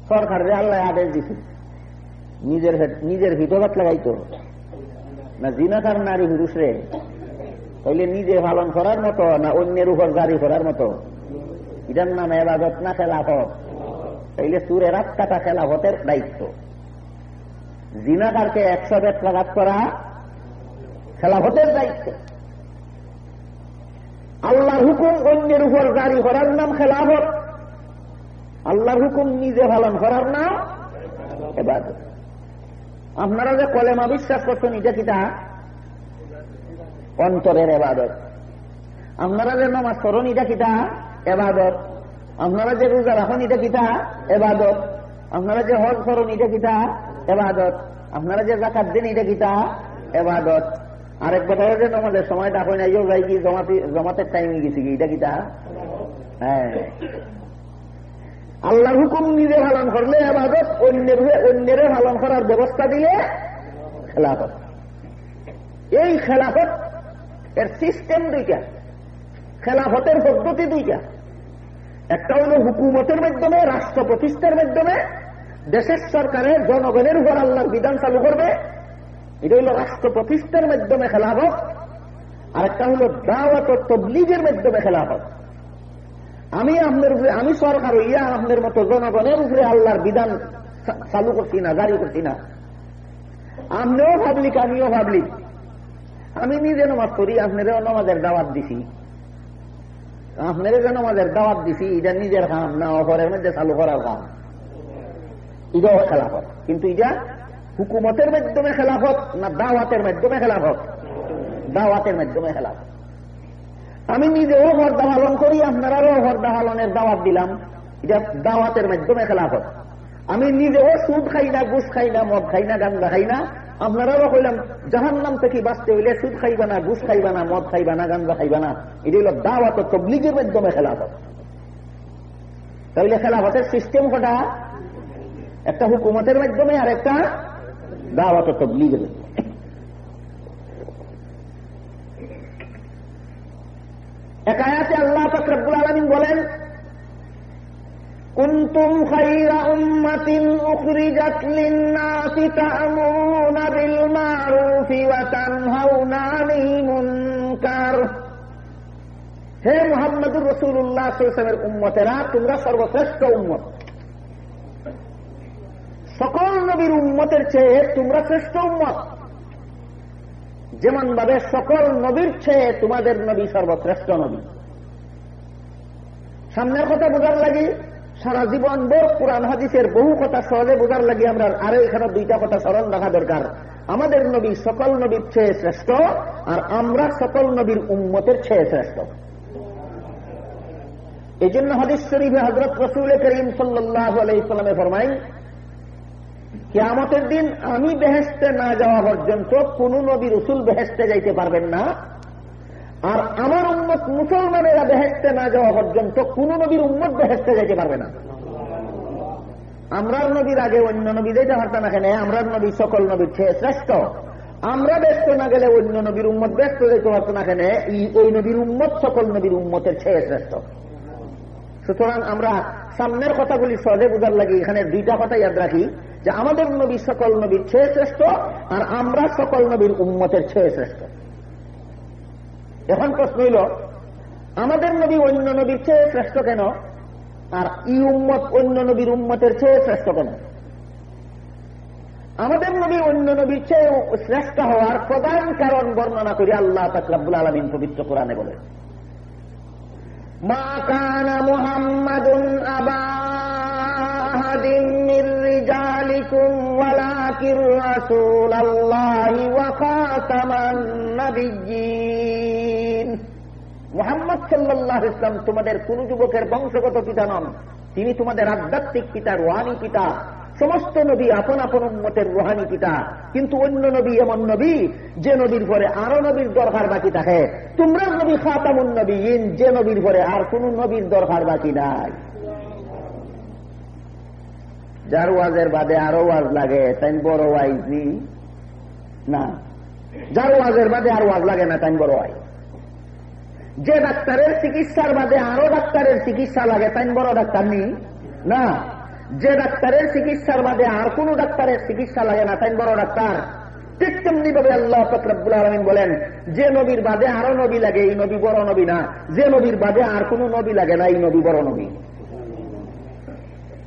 সরকারের আল্লাহ আদেশ দিছে নিজের হিতবাদ লাগাইতো না জিনাকার নারী পুরুষরে, তাইলে নিজে পালন করার মতো না অন্যের উপর জারি করার মতো? এটার নাম ইবাদত না খেলাফত? তাইলে সুরে রাত কাটা খেলাফতের দায়িত্ব। জিনাকারকে 100 বেত্রাঘাত করা খেলাফতের দায়িত্ব। আল্লাহর হুকুম অন্যের উপর জারি করার নাম খেলাফত, আল্লাহর হুকুম নিজে পালন করার নাম ইবাদত। আপনারা যে কলেমা বিশ্বাস করছেন, এটা কিটা? অন্তরের ইবাদত। আপনারা যে নামাজ পড়েন, এটা কিটা? ইবাদত। আপনারা যে রোজা রাখেন, এটা কিটা? ইবাদত। আপনারা যে হজ করেন, এটা কিটা? ইবাদত। আপনারা যে যাকাত দেন, এটা কিটা? ইবাদত। আরেক কথা যে নামাজের সময় ডাকই নাই, যাই কি জমাতের টাইমে গেছি কি, এটা কিটা? হ্যাঁ, আল্লাহর হুকুম নিজে পালন করলে ইবাদত, অন্যের পালন করার ব্যবস্থা দিলে খেলাফত। এই খেলাফত এর সিস্টেম দুইটা, খেলাফতের পদ্ধতি দুইটা। একটা হল হুকুমতের মাধ্যমে, রাষ্ট্র প্রতিষ্ঠার মাধ্যমে দেশের সরকারের জনগণের উপর আল্লাহর বিধান চালু করবে, এটা হল রাষ্ট্র প্রতিষ্ঠার মাধ্যমে খেলাফত। আর একটা হল দাওয়াত ও তাবলীগের মাধ্যমে খেলাফত। আমি সরকার হইয়া আপনার মতো জনগণের উপরে আল্লাহর বিধান চালু করছি না, জারি করছি না। আপনিও পাবলিক, আমিও পাবলিক। আমি নিজে নামাজ পড়ি, আপনারও নামাজের দাওয়াত দিছি। আপনার যে নামাজের দাওয়াত দিছি, এটা নিজের কাম না, অপরের মধ্যে চালু করার কাম, এটাও খেলাফত। কিন্তু এটা হুকুমতের মাধ্যমে খেলাফত না দাওয়াতের মাধ্যমে খেলাফত? দাওয়াতের মাধ্যমে খেলাফত। আমি নিজেও পর্দা পালন করি, আপনারাও পর্দা পালনের দাওয়াত দিলাম, এটা দাওয়াতের মাধ্যমে খেলাফত। আমি নিজেও সুদ খাই না, ঘুষ খাই না, মদ খাই না, গাঁজা খাই না, আপনারাও কইলাম জাহান্নাম থেকে বাঁচতে হইলে সুদ খাইবা না, ঘুষ খাইবা না, মদ খাইবা না, গাঁজা খাইবা না। এটা হল দাওয়াত ও তাবলীগের মাধ্যমে খেলাফত। তাইলে খেলাফতের সিস্টেম কটা? একটা হুকুমতের মাধ্যমে, আর একটা দাওয়াত ও তাবলীগের মাধ্যমে। এক আয়াতে আল্লাহ পাক রব্বুল আলামিন বলেন, কুনতুম খায়রা উম্মাতিন উখরিজাত লিন-নাসি তা'মুরুনা বিল মা'রুফি ওয়া তানহাউনা আনিল মুনকার। হে মুহাম্মদুর রাসূলুল্লাহ সাল্লাল্লাহু আলাইহি ওয়াসাল্লামের উম্মতেরা, তোমরা সর্বশ্রেষ্ঠ উম্মত। সকল নবীর উম্মতের চেয়ে তোমরা শ্রেষ্ঠ উম্মত। যেমন ভাবে সকল নবীর চেয়ে তোমাদের নবী সর্বশ্রেষ্ঠ নবী। সামনের কথা বোঝার লাগে সারা জীবন ভোর কুরআন হাদিসের বহু কথা সহজে বোঝার লাগে আমরা আরো এখানে দুইটা কথা স্মরণ রাখা দরকার। আমাদের নবী সকল নবীর চেয়ে শ্রেষ্ঠ, আর আমরা সকল নবীর উম্মতের চেয়ে শ্রেষ্ঠ। এই জন্য হাদিস শরীফে হযরত রাসূল করিম সাল্লাল্লাহু আলাইহি ওয়াসাল্লাম ফরমায়, কিয়ামতের দিন আমি বেহেশতে না যাওয়া পর্যন্ত কোন নবী রাসূল বেহেশতে যাইতে পারবেন না, আর আমার উম্মত মুসলমানেরা বেহেশতে না যাওয়া পর্যন্ত কোন নবীর উম্মত বেহেশতে যাইতে পারবে না। আমরার নবীর আগে অন্য নবী যেতে পারতাম না, কেন? আমরার নবী সকল নবীর চেয়ে শ্রেষ্ঠ। আমরা ব্যস্ত না গেলে অন্য নবীর উম্মত ব্যস্ত যেতে পারতো না, কেন? ওই নবীর উম্মত সকল নবীর উম্মতের চেয়ে শ্রেষ্ঠ। সুতরাং আমরা সামনের কথাগুলি সহজে বোঝার লাগে এখানে দুইটা কথা ইয়াদ রাখি, যে আমাদের নবী সকল নবীর চেয়ে শ্রেষ্ঠ, আর আমরা সকল নবীর উম্মতের চেয়ে শ্রেষ্ঠ। এখন প্রশ্ন হইল, আমাদের নবী অন্য নবীর চেয়ে শ্রেষ্ঠ কেন, আর ই উম্মত অন্য নবীর উম্মতের চেয়ে শ্রেষ্ঠ কেন? আমাদের নবী অন্য নবীর চেয়ে শ্রেষ্ঠ হওয়ার প্রধান কারণ বর্ণনা করে আল্লাহ পাক রব্বুল আলামিন পবিত্র কোরআনে বলেন, মা কানা মুহাম্মাদুন আবা আহাদিন মির রিজালিকুম ওয়ালাকির রাসূলুল্লাহি ওয়া খাতামান নাবিয়্যিন। মুহাম্মদ সাল্লাল্লাহু আলাইহি ওয়াসাল্লাম তোমাদের কোন যুবকের বংশগত পিতা নন, তিনি তোমাদের আধ্যাত্মিক পিতা, রূহানী পিতা। সমস্ত নবী আপন আপন উম্মতের রূহানী পিতা, কিন্তু অন্য নবী এমন নবী যে নবীর পরে আরো নবীর দরকার বাকি থাকে। তোমরা নবী খাতামুন নবিয়্যিন, যে নবীর পরে আর কোন নবীর দরকার বাকি নাই। যার ওয়াজের বাদে আরো ওয়াজ লাগে তাই বড় ওয়াইজি না, যার ওয়াজের বাদে আর ওয়াজ লাগে না তাই বড় ওয়াইজ। যে ডাক্তারের চিকিৎসার বাদে আরো ডাক্তারের চিকিৎসা লাগে তাই বড় ডাক্তার নি না। যে ডাক্তারের চিকিৎসার বাদে আর কোন ডাক্তারের চিকিৎসা লাগে না, তাই বড় ডাক্তার। ঠিক তেমনি ভাবে আল্লাহ পাক রব্বুল আলামিন বলেন, যে নবীর বাদে আরো নবী লাগে এই নবী বড় নবী না, যে নবীর বাদে আর কোন নবী লাগে না এই নবী বড় নবী।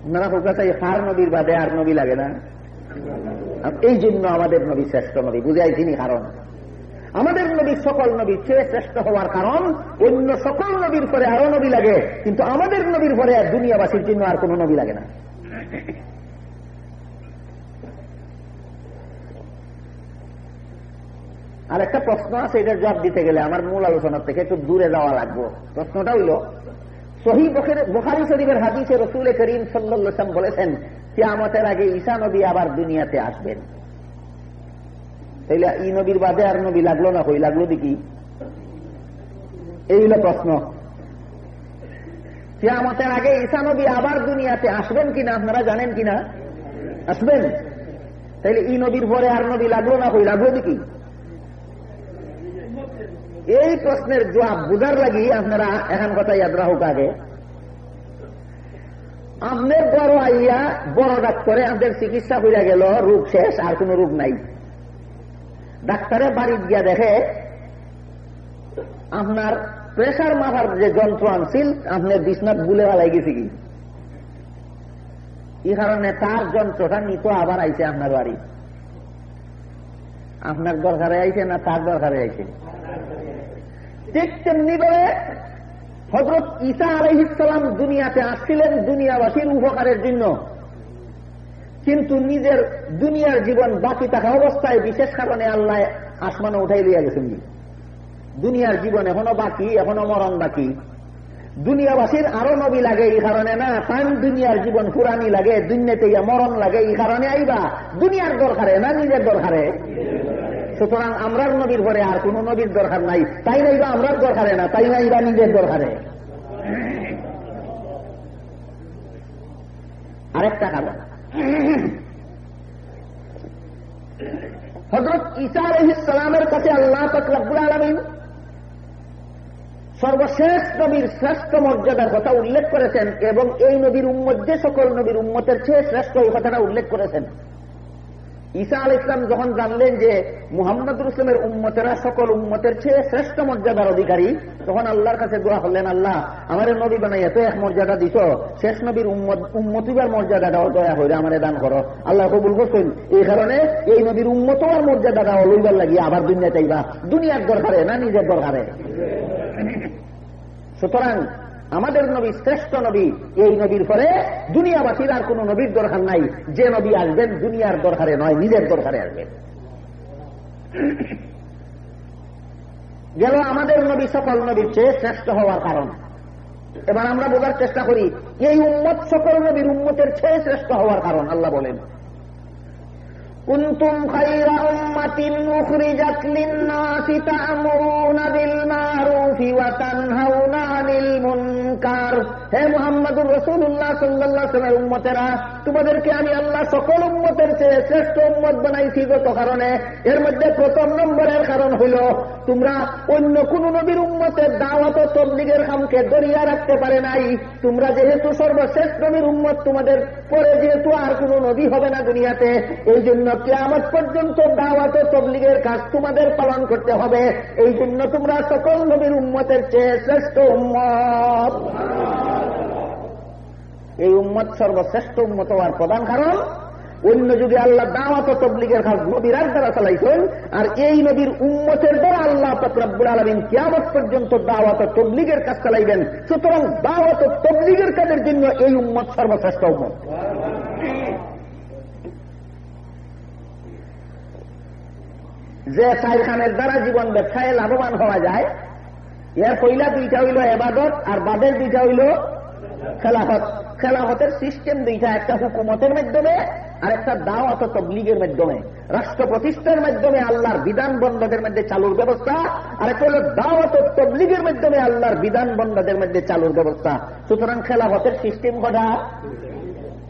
আপনারা চাই হার নবীর বাদে আর নবী লাগে না, এই জন্য আমাদের নবী শ্রেষ্ঠ নবী। বুঝাইছিনি কারণ আমাদের নবী সকল নবীর চেয়ে শ্রেষ্ঠ হওয়ার কারণ অন্য সকল নবীর পরে আরো নবী লাগে, কিন্তু আমাদের নবীর পরে দুনিয়াবাসীর জন্য আর কোন নবী লাগে না। আর একটা প্রশ্ন আছে, এটার জবাব দিতে গেলে আমার মূল আলোচনার থেকে একটু দূরে যাওয়া লাগবে। প্রশ্নটা হইল, সহিহ বুখারী শরীফের হাদিসে রাসূল করিম সাল্লাল্লাহু আলাইহি ওয়াসাল্লাম বলেছেন কিয়ামতের আগে ঈসা নবী আবার দুনিয়াতে আসবেন। তাইলে এই নবীর বাদে আর নবী লাগলো না, কই লাগলো দেখি? এই হলো প্রশ্ন। কিয়ামতের আগে ঈসা নবী আবার দুনিয়াতে আসবেন কিনা আপনারা জানেন কিনা? আসবেন। তাইলে এই নবীর পরে আর নবী লাগলো না, কই লাগলো দেখি? এই প্রশ্নের জবাব বুঝার লাগি আপনারা এখন কথা ইয়াদ রাখুক। আগে আপনার বড় আইয়া বড় ডাক্তারে আপনাদের চিকিৎসা হইয়া গেল, রোগ শেষ, আর কোন রোগ নাই। ডাক্তারে বাড়ি গিয়া দেখে আপনার প্রেসার মাথার যে যন্ত্র আনছিল আপনার বিছনাথ বুলে ফেলাই গেছে কি, এই কারণে তার যন্ত্রটা নিত আবার আইছে আপনার বাড়ি। আপনার দরকারে আইছে না তার দরকারে আইছে? ঠিক তেমনি করে হযরত ঈসা আলাইহিস সালাম দুনিয়াতে আসছিলেন দুনিয়াবাসীর উপকারের জন্য, কিন্তু নিজের দুনিয়ার জীবন বাকি থাকা অবস্থায় বিশেষ কারণে আল্লাহ আসমানে উঠাই লিয়া গেছেন। দুনিয়ার জীবন এখনো বাকি, এখনো মরণ বাকি। দুনিয়াবাসীর আরো নবী লাগে এই কারণে না, তাই দুনিয়ার জীবন পুরানি লাগে, দুনিয়াতে মরণ লাগে এই কারণে আইবা দুনিয়ার দরকারে না নিজের দরকারে। সুতরাং আমরার নবীর পরে আর কোন নবীর দরকার নাই, তাই নাইবা আমরার দরকারে না, তাই নাইবা নিজের দরকারে। আরেকটা কারণ, হযরত ঈসা আলাইহিস সালামের কাছে আল্লাহ পাক রব্বুল আলামিন সর্বশেষ নবীর শ্রেষ্ঠ মর্যাদার কথা উল্লেখ করেছেন, এবং এই নবীর উম্মত যে সকল নবীর উম্মতের চেয়ে শ্রেষ্ঠ এই কথাটা উল্লেখ করেছেন। ঈসা আলাইহিস সালাম যখন জানলেন যে মুহাম্মদুর রাসূলের উম্মতেরা সকল উম্মতের চেয়ে শ্রেষ্ঠ মর্যাদার অধিকারী, তখন আল্লাহর কাছে দোয়া করলেন, আল্লাহ আমাদের নবী বানাই এত এক মর্যাদা দিছ, শেষ নবীর উম্মতিবার মর্যাদাটাও দয়া করে আমারে দান করো। আল্লাহ কবুল করছেন। এই কারণে এই নবীর উম্মতর মর্যাদাটাও লইবার লাগিয়ে আবার দুনিয়া চাইবা, দুনিয়ার দরকারে না নিজের দরকারে। সুতরাং আমাদের নবী শ্রেষ্ঠ নবী, এই নবীর পরে দুনিয়াবাসীর আর কোন নবীর দরকার নাই। যে নবী আসবেন দুনিয়ার দরকারে নয়, নিজের দরকারে আসবেন। গেল আমাদের নবী সকল নবীর চেয়ে শ্রেষ্ঠ হওয়ার কারণ। এবার আমরা বোঝার চেষ্টা করি এই উম্মত সকল নবীর উম্মতের চেয়ে শ্রেষ্ঠ হওয়ার কারণ। আল্লাহ বলেন, কুনতুম খায়রা উম্মাতিন উখরিজাত লিন-নাসি তা'মুরুনা বিল মা'রুফি ওয়া তানহাউনা আনিল মুনকার। হে মুহাম্মদুর রাসূলুল্লাহ সাল্লাল্লাহু আলাইহি ওয়াসাল্লামের উম্মতেরা, তোমাদেরকে আমি আল্লাহ সকল উম্মতের চেয়ে শ্রেষ্ঠ উম্মত বানাইছি যত কারণে। এর মধ্যে প্রথম নম্বরের কারণ হইল তোমরা অন্য কোন নবীর উম্মতের দাওয়াত ও তাবলীগের কামকে দরিয়া রাখতে পারে নাই। তোমরা যেহেতু সর্বশেষ নবীর উম্মত, তোমাদের পরে যেহেতু আর কোন নবী হবে না দুনিয়াতে, এই জন্য কিয়ামত পর্যন্ত দাওয়াত ও তাবলীগের কাজ তোমাদের পালন করতে হবে। এই জন্য তোমরা সকল নবীর উম্মতের চেয়ে শ্রেষ্ঠ উম্মত। এই উম্মত সর্বশ্রেষ্ঠ উম্মত হওয়ার প্রধান কারণ, অন্য যুগে আল্লাহ দাওয়াত ও তাবলীগের কাজ নবীর দ্বারা চালাইছেন, আর এই নবীর উম্মতের দ্বারা আল্লাহ পাক রব্বুল আলামিন কিয়ামত পর্যন্ত দাওয়াত ও তাবলীগের কাজ চালাইবেন। সুতরাং দাওয়াত ও তাবলীগের কাজের জন্য এই উম্মত সর্বশ্রেষ্ঠ উম্মত। যে সাইরখানের দ্বারা জীবন ব্যবসায় লাভবান হওয়া যায়, এর পয়লা দুইটা হইল ইবাদত, আর বাদের দুইটা হইল খেলাফত। খেলাফতের সিস্টেম দুইটা, একটা হুকুমতের মাধ্যমে আর একটা দাওয়াত ও তাবলীগের মাধ্যমে। রাষ্ট্র প্রতিষ্ঠার মাধ্যমে আল্লাহর বিধান বন্ধদের মধ্যে চালুর ব্যবস্থা, আর একটা হল দাওয়াত ও তাবলীগের মাধ্যমে আল্লাহর বিধান বন্ধদের মধ্যে চালুর ব্যবস্থা। সুতরাং খেলাফতের সিস্টেম কটা,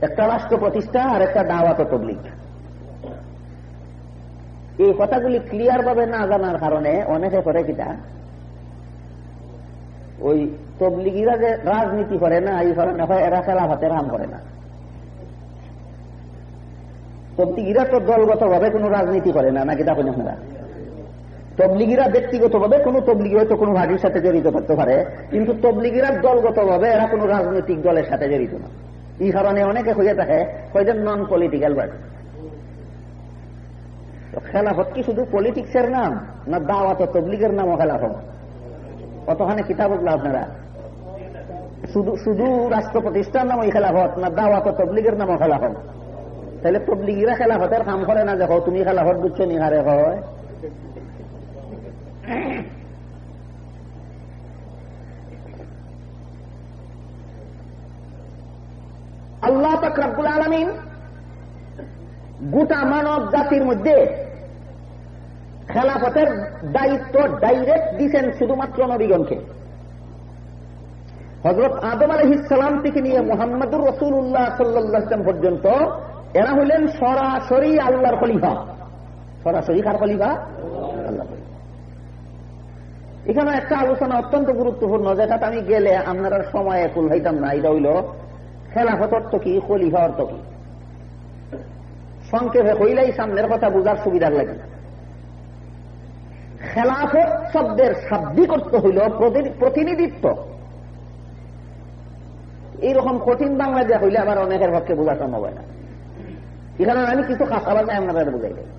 একটা রাষ্ট্র প্রতিষ্ঠা আর একটা দাওয়াত ও তাবলীগ। এই কথাগুলি ক্লিয়ার ভাবে না জানার কারণে অনেকে করে কিটা, ওই তবলিগীরা যে রাজনীতি করে না, এই কারণে হয় এরা খেলাফতের কাম করে না। তবলিগীরা তো দলগত ভাবে কোন রাজনীতি করে না, নাকি দেখেন আপনারা? তবলিগীরা ব্যক্তিগত ভাবে কোন তবলিগী হয়তো কোনো ভাটির সাথে জড়িত থাকতে পারে, কিন্তু তবলিগীরা দলগত ভাবে এরা কোন রাজনৈতিক দলের সাথে জড়িত না। এই কারণে অনেকে হয়ে থাকে হয়তো নন পলিটিক্যাল পার্টি। খেলাফত কি শুধু পলিটিক্সের নাম, না দাওয়াত তবলিগের নামও খেলাফত? কতখানি কিতাব আপনারা? শুধু রাষ্ট্র প্রতিষ্ঠার নাম ওই খেলাফত, না দাওয়াত তবলিগের নামও খেলাফত? তাহলে তবলিগীরা খেলাফতের কাম করে না, দেখো তুমি খেলাফত বুঝছো নি হারে হয়। আল্লাহ পাক রব্বুল আলামিন গোটা মানব জাতির মধ্যে খেলাফতের দায়িত্ব ডাইরেক্ট দিচ্ছেন শুধুমাত্র নবীগণকে। হযরত আদম আলাইহিস সালাম থেকে নিয়ে মুহাম্মদুর রাসূলুল্লাহ সাল্লাল্লাহু আলাইহি ওয়াসাল্লাম পর্যন্ত এরা হইলেন সরাসরি আল্লাহর খলিফা। সরাসরি কার খলিফা? আল্লাহ। এখানে একটা আলোচনা অত্যন্ত গুরুত্বপূর্ণ, যেটা আমি গেলে আপনারা সময় কুল হইতাম না। এটা হইল খেলাফত অর্থ কি, খলিফা অর্থ কি। সংক্ষেপে হইলেই সামনের কথা বুঝার সুবিধার লাগে। খেলাফত শব্দের শাব্দিক অর্থ হইল প্রতিনিধিত্ব। এইরকম কঠিন বাংলা দেওয়া হইলে আবার অনেকের পক্ষে বোঝা সম্ভব হয় না। এখানে আমি কিছু খাস আবার আপনারা বুঝাই দেয়।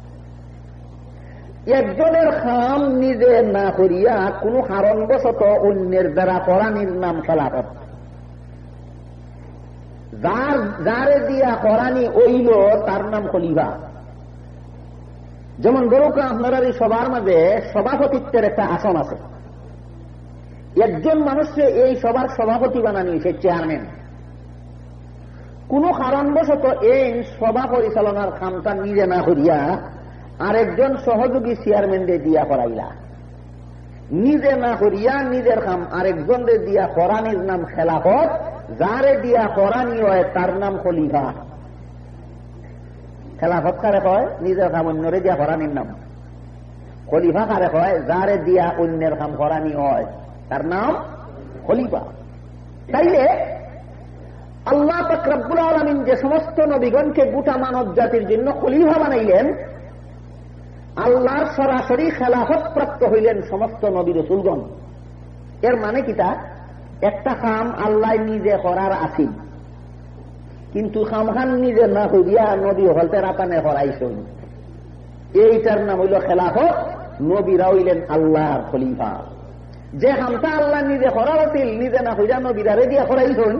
একজনের খাম নিজে না করিয়া কোন কারণবশত অন্যের দ্বারা করানির নাম খেলাফত। যারে দিয়া করানি ওইল তার নাম খলিফা। যেমন ধরুক আপনারা এই সবার মাঝে সভাপতিত্বের একটা আসন আছে, একজন মানুষকে এই সবার সভাপতি বানানি, সে চেয়ারম্যান। কোন কারণবশত এই সভা পরিচালনার খামটা নিজে না করিয়া আরেকজন সহযোগী চেয়ারম্যানদের দিয়া করাইলা। নিজে না করিয়া নিজের খাম আরেকজনদের দিয়া করানির নাম খেলাফত। যারে দিয়া করানি হয় তার নাম খলিফা। খেলাফত কারে কয়? নিজের খাম অন্যরে দিয়া করানির নাম। খলিফা কারে কয়? যারে দিয়া অন্যের খাম করানি হয় তার নাম খলিফা। তাইলে আল্লাহ পাক রব্বুল আলামিন যে সমস্ত নবীগণকে গোটা মানব জাতির জন্য খলিফা বানাইলেন, আল্লাহর সরাসরি খেলাফত প্রাপ্ত হইলেন সমস্ত নবী রাসূলগণ। এর মানে কিটা? একটা কাম আল্লাহ নিজে করার আসিল, কিন্তু খামখান নিজে না হইয়া নবী হলতে রাতানে করাইছেন। এইটার নাম হইল খেলাফত। নবীরা হইলেন আল্লাহর খলিফা। যে কামটা আল্লাহ নিজে করার আসিল, নিজে না হইয়া নবীরারে দিয়া করাইছেন,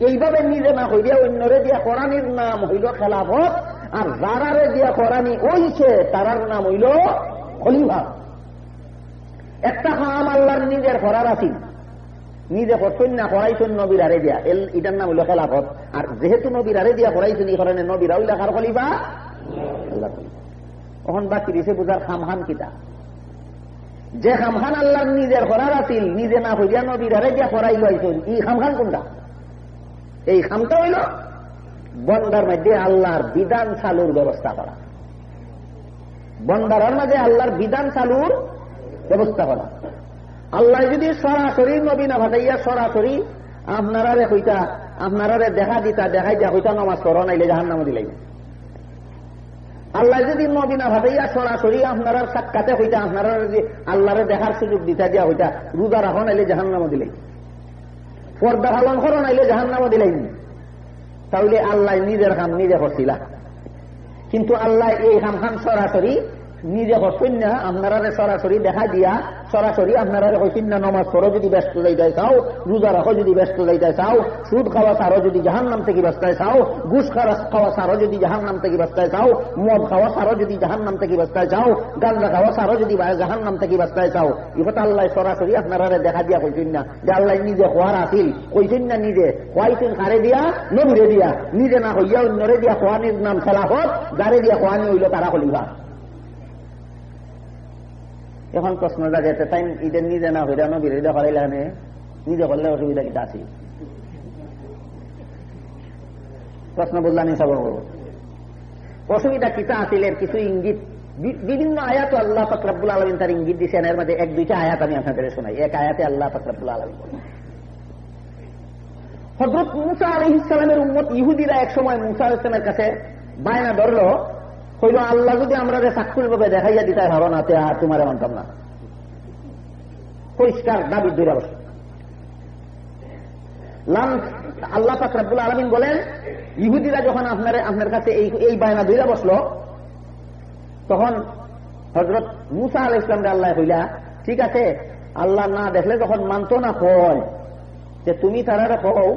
এইভাবে নিজে না হইয়া অন্যরে দিয়া করানির নাম হইল খেলাফত। আর যারারে দিয়া করানি ওইছে তারার নাম হইল খলিফা। একটা কাম আল্লাহর নিজের করার আসিল, নিজে করছেন না, করাইছেন নবীরারে দিয়া, এটার নাম হইল খেলাফত। আর যেহেতু নবীরারে দিয়া করাইছেন, এই কারণে নবীরা হইল কার খলিফা? আল্লাহ খলিফা। তখন বাকি দিছে বুঝার খামখান কিতা। যে খামখান আল্লাহর নিজের করার আসিল, নিজে না হইয়া নবীরারে দিয়া করাই লইছেন, এই খামখান কোনটা? এই খামটা হইল বন্দার মধ্যে আল্লাহর বিধান চালুর ব্যবস্থা করা। বন্দার মাঝে আল্লাহর বিধান চালুর ব্যবস্থা করা। আল্লাহ যদি সরাসরি নবী না ভাটাইয়া সরাসরি আপনারারে হইতা, আপনারারে দেখা দিতা, দেখাই দিয়া হইতা নামাজ পড়ো, নাইলে জাহান্নামে দিলাই। আল্লাহ যদি নবী না ভাটাইয়া সরাসরি আপনারা সাক্ষাতে হইতা, আপনারা যদি আল্লাহরে দেখার সুযোগ দিতা দিয়া হইতা রোজা রাখো, নাইলে জাহান্নামে দিলাই। পর্দা পালন করো, নাইলে জাহান্নামে দিলাই। তাহলে আল্লাহ নিজের কাম নিজে করছিলা, কিন্তু আল্লাহ এই কামখান সরাসরি নিজে করছেন না। আপনারা সরাসরি দেখা দিয়া সরাসরি আপনারা কইছেন না নমাজ পড়ো যদি ব্যস্ত যাইতে চাও, রোজা রাখো যদি ব্যস্ত যাইতে চাও, সুদ খাওয়া ছাড়ো যদি জাহান্নাম থেকে বাঁচতে চাও, ঘুষ খাওয়া ছাড়ো যদি জাহান্নাম থেকে বাঁচতে চাও, মদ খাওয়া ছাড়ো যদি জাহান্নাম থেকে বাঁচতে চাও, গাঁজা খাওয়া ছাড়ো যদি জাহান্নাম থেকে বাঁচতে চাও। এবার আল্লাহ সরাসরি আপনারা দেখা দিয়া কইছেন না যে আল্লাহ নিজে খোয়ার আসিল, কইছেন না নিজে খোয়াইছেন কারে দিয়া? নবীরে দিয়া। নিজে না হইয়া অন্যরে দিয়া খোয়ানির নাম খেলাফত। যারে দিয়া খোয়ানি হইল তারা খলিফা। এখন প্রশ্ন জাগে তাই ঈদের নিজে না হইলে নবীর ঈদে করাইলে নিজে করলে অসুবিধা কিটা আছে? প্রশ্ন বুঝলাম সব। অসুবিধা কিটা আছিল এর কিছু ইঙ্গিত বিভিন্ন আয়াত আল্লাহ পাক রব্বুল আলামিন তার ইঙ্গিত দিচ্ছেন। এর মধ্যে এক দুইটা আয়াত আমি আপনাদের শোনাই। এক আয়াতে আল্লাহ পাক রব্বুল আলামিন হযরত মূসা আলাইহিস সালামের উম্মত ইহুদিরা এক সময় মূসা আলাইহিস সালামের কাছে বায়না ধরল হইল আল্লাহ যদি আমরা চাক্ষুষ ভাবে দেখাইয়া দিতে ভাবো না আর তোমার মানতাম না, পরিষ্কার দাবি দূরে বসে। আল্লাহ পাক রব্বুল আলামিন বলেন, ইহুদিরা যখন আপনার কাছে এই বায়না দূরে বসলো, তখন হযরত মূসা আলাইহিস সালামকে আল্লাহ কইলা, ঠিক আছে আল্লাহ না দেখলে যখন মানতো না, কয় যে তুমি তারা কও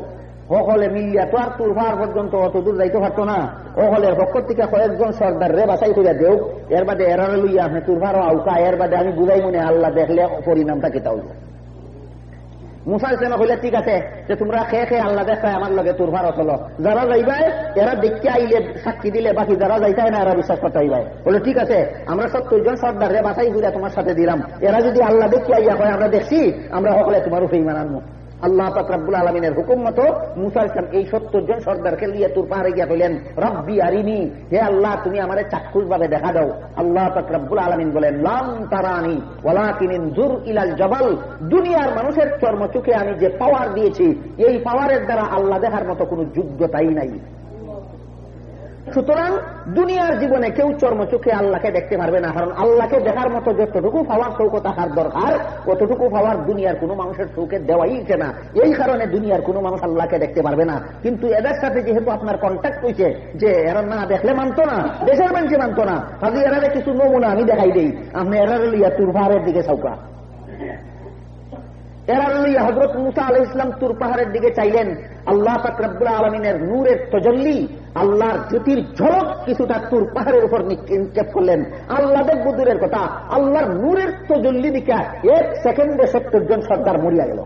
হলে মিলিয়া তো আর তুরফার পর্যন্ত অত দূর যাইতে পারতো না, ও হলের পক্ষ থেকে কয়েকজন সর্দার রে বাছাই করে দেও, এর বাদে এরারে লইয়া আপনি তুরফারও আউকা, এর বাদে আমি বুঝাই মনে আল্লাহ দেখলে পরিণামটা কেটা হইল। মূসা ইসলাম কইলে, ঠিক আছে যে তোমরা খেয়ে আল্লাহ দেখায় আমার লগে তুরফার চলো, যারা যাইবাই এরা দেখতে আইলে সাক্ষী দিলে, বাকি যারা যাইতাই না এরা বিশ্বাস করতে আইবাই। বলে ঠিক আছে আমরা 70 জন সর্দার রে বাছাই করে তোমার সাথে দিলাম, এরা যদি আল্লাহ দেখতে আইয়া হয় আমরা দেখছি, আমরা সকলে তোমার উপরে ঈমান আনবো। আল্লাহ পাক রব্বুল আলামিনের হুকুম মতো মূসা ইসলাম এই 70 জন সর্দারকে নিয়ে তুর পাহাড়ে গিয়া কইলেন, রব্বি আরিনি, হে আল্লাহ তুমি আমারে চাক্ষুষ ভাবে দেখা দাও। আল্লাহ পাক রব্বুল আলামিন বলেন, লাম তারানি ওয়ালাকিন ইনজুর ইলাল জাবাল, দুনিয়ার মানুষের চর্মচোখে আমি যে পাওয়ার দিয়েছি, এই পাওয়ারের দ্বারা আল্লাহ দেখার মতো কোনো যোগ্যতাই নাই। সুতরাং দুনিয়ার জীবনে কেউ চর্মচোখে আল্লাহকে দেখতে পারবে না, কারণ আল্লাহকে দেখার মতো যতটুকু পাওয়ার চৌক থাকার দরকার, অতটুকু পাওয়ার দুনিয়ার কোনো মানুষের চৌকে দেওয়াই না। এই কারণে দুনিয়ার কোনো মানুষ আল্লাহকে দেখতে পারবে না। কিন্তু এদের সাথে যেহেতু আপনার কন্ট্যাক্ট হয়েছে, যে এরা না দেখলে মানতো না, দেশের মানুষে মানতো না, তাহলে এরারে কিছু নমুনা আমি দেখাই দেই, আপনি এরারে লইয়া তুর পাহাড়ের দিকে চৌকা। এরারে লইয়া হযরত মূসা আলাইহিস সালাম তুর পাহাড়ের দিকে চাইলেন। আল্লাহ পাক রব্বুল আলামিনের নূরের তাজাল্লি, আল্লাহর জ্যোতির ঝলক কিছুটা তুর পাহাড়ের উপর নিক্ষেপ করলেন। আল্লাহ দেখবো দূরের কথা, আল্লাহর নূরের তাজাল্লি দিকে 1 সেকেন্ডে 70 জন সর্দার মরিয়া গেল।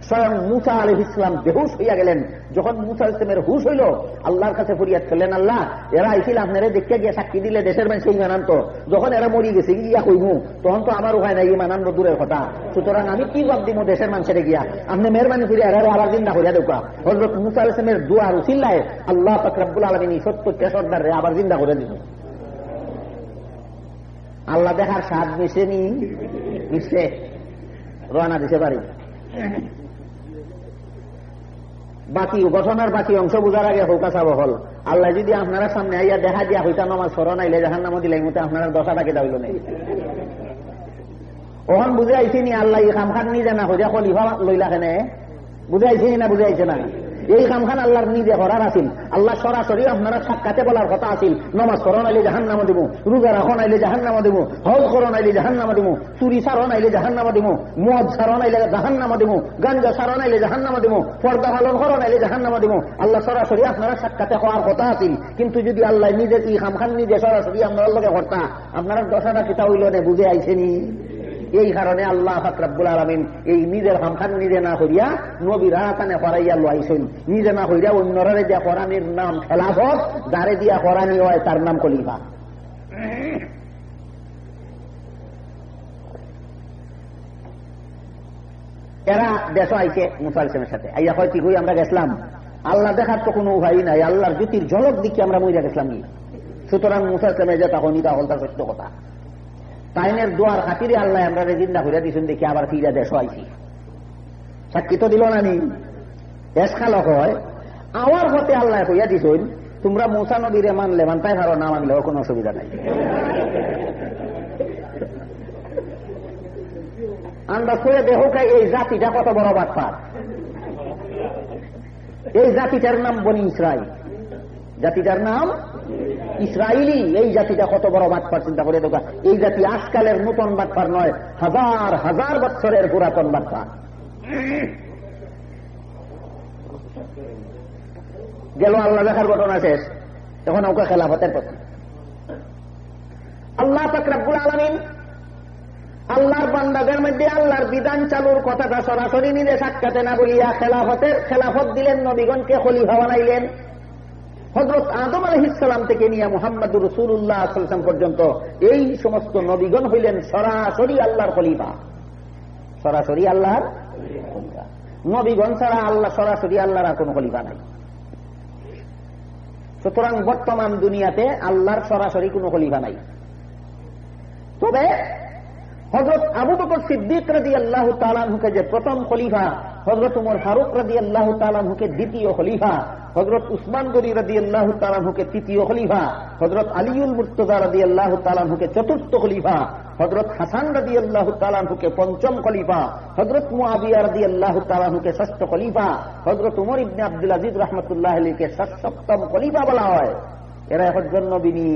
স্বয়ং মূসা আলাইহিস সালাম বেহুশ হইয়া গেলেন। যখন মূসা আলাইহিস সালামের হুশ হইল, আল্লাহর কাছে ফরিয়াদ করলেন, আল্লাহ এরা আইছিল আপনারা দেখতে গিয়ে সাক্ষী দিলে দেশের মানুষ ইমান আনতো, যখন এরা মরি গেছে গিয়া কইমু তখন তো আমার উপায় নাই, ইমান আনবো দূরের কথা, সুতরাং আমি কি জবাব দিব দেশের মানুষের গিয়া, আপনি মেহরবানি করে এরা আবার জিন্দা করিয়া দেওয়া। হযরত মূসা আলাইহিস সালামের দুআর উসিলায় আল্লাহ পাক রব্বুল আলামিন 70 সর্দাররে আবার জিন্দা করে দিল। আল্লাহ দেখার স্বাদ মিশেনি, মিশে রওনা দিতে পারি। বাকি ঘটনার বাকি অংশ বুঝার আগে হৌকা হল, আল্লাহ যদি আপনারা সামনে আইয়া দেখা দিয়া হইতা নমাজ ফরন আইলে জাহান্নামে দিলাই মতে আপনারা 10 টাকা দাইল নেই। ওখান বুঝে আইছিনি আল্লাহ এই খামখান নিজে না হইয়া খলিফা লইলা কেনে, বুঝে আইছিনি না বুঝে আইছে না? এই কামখান আল্লাহর নিজে করার আছিল। আল্লাহ সরাসরি আপনারা সাক্ষাতে বলার কথা আছিল, নমাজ করন আইলে জাহান্নামে দেবো, রোজা রাখন আইলে জাহান্নামে দেবো, হজ করন আইলে জাহান্নামে দেবো, চুরি সারন আইলে জাহান্নামে দেবো, মদ সারন আইলে জাহান্নামে দেবো, গাঞ্জা সারন আইলে জাহান্নামে দেবো, পর্দা পালন করন আইলে জাহান্নামে দেবো। আল্লাহ সরাসরি আপনারা সাক্ষাতে হওয়ার কথা আছিল। কিন্তু যদি আল্লাহ নিজের এই কামখান নিজে সরাসরি আপনার লগে করতা, আপনারা দশাটা কিতা হইল না বুঝে আইছেনি। এই কারণে আল্লাহ পাক রব্বুল আলামিন এই নিজের কামখান নিজে না করিয়া নবীর হাতানে করাইয়া লইছেন। নিজে না করিয়া অন্যরে দিয়া কোরআনের নাম খেলাফত, যারে দিয়া কোরআনি হয় তার নাম খলিফা। এরা দেশ আইছে মুসা আলাইহিস সালামের সাথে আইয়া হয় কি কই আমরা গেছিলাম, আল্লাহ দেখার তো কোনো উপায় নাই, আল্লাহর জ্যোতির ঝলক দিকে আমরা মইরা গেছিলাম। সুতরাং মুসা আলাইহিস সালামের যে তখন ইটা হল তার সত্য কথা। তাইনের দোয়ার খাতিরে আল্লাহ আমরা জিন্দা করে দিয়েছেন, দেখি আবার ফিরা দেশ আইছি। সাক্ষী তো দিল না নি, এসখালো হয় আওয়ার হতে আল্লাহ কইয়া দিছেন, তোমরা মুসা নবীরে মানলে মানতাই পারো, না মানলেও কোনো অসুবিধা নাই। আন্দাজ করে দেখো এই জাতিটা কত বড় বাটপার। এই জাতিটার নাম বনি ইসরাইল, জাতিটার নাম ইসরায়েলি। এই জাতিটা কত বড় বাটপার চিন্তা করে দেখা। এই জাতি আজকালের নতুন বাটপার নয়, হাজার হাজার বছরের পুরাতন বাটপার। গেল আল্লাহ দেখার ঘটনা শেষ, তখন ওকে খেলাফতের পথে আল্লাহ পাক রব্বুল আলামিন আল্লাহর বান্দাদের মধ্যে আল্লাহর বিধান চালুর কথাটা সরাসরি নিজে সাক্ষাতে না বলিয়া খেলাফত দিলেন, নবীগণকে খলিফা বানাইলেন। হযরত আদম আলাইহিস সালাম থেকে নিয়ে মুহাম্মদুর রাসূলুল্লাহ সাল্লাল্লাহু আলাইহি ওয়াসাল্লাম পর্যন্ত এই সমস্ত নবীগণ হইলেন সরাসরি আল্লাহর খলিফা। সরাসরি আল্লাহর খলিফা। নবীগণ ছাড়া আল্লাহ সরাসরি আল্লাহর আর কোন খলিফা নাই। সুতরাং বর্তমান দুনিয়াতে আল্লাহর সরাসরি কোন খলিফা নাই। তবে হযরত আবু বকর সিদ্দিক রাদিয়াল্লাহু তাআলা আনহুকে যে প্রথম খলিফা হযরত উমর ফারুক রাদিয়াল্লাহু তাআলা আনহুকে দ্বিতীয় খলিফা, হযরত উসমান গনি রাদিয়াল্লাহু তাআলা আনহুকে তৃতীয় খলিফা, হযরত আলীউল মুর্তজা রাদিয়াল্লাহু তাআলা আনহুকে চতুর্থ খলিফা, হযরত হাসান রাদিয়াল্লাহু তাআলা আনহুকে পঞ্চম খলিফা, হযরত মুআবিয়া রাদিয়াল্লাহু তাআলা আনহুকে ষষ্ঠ খলিফা, হযরত উমর ইবনে আব্দুল আজিজ রাহমাতুল্লাহি আলাইহিকে সপ্তম খলিফা বলা হয়। এরা একজন নবী নি,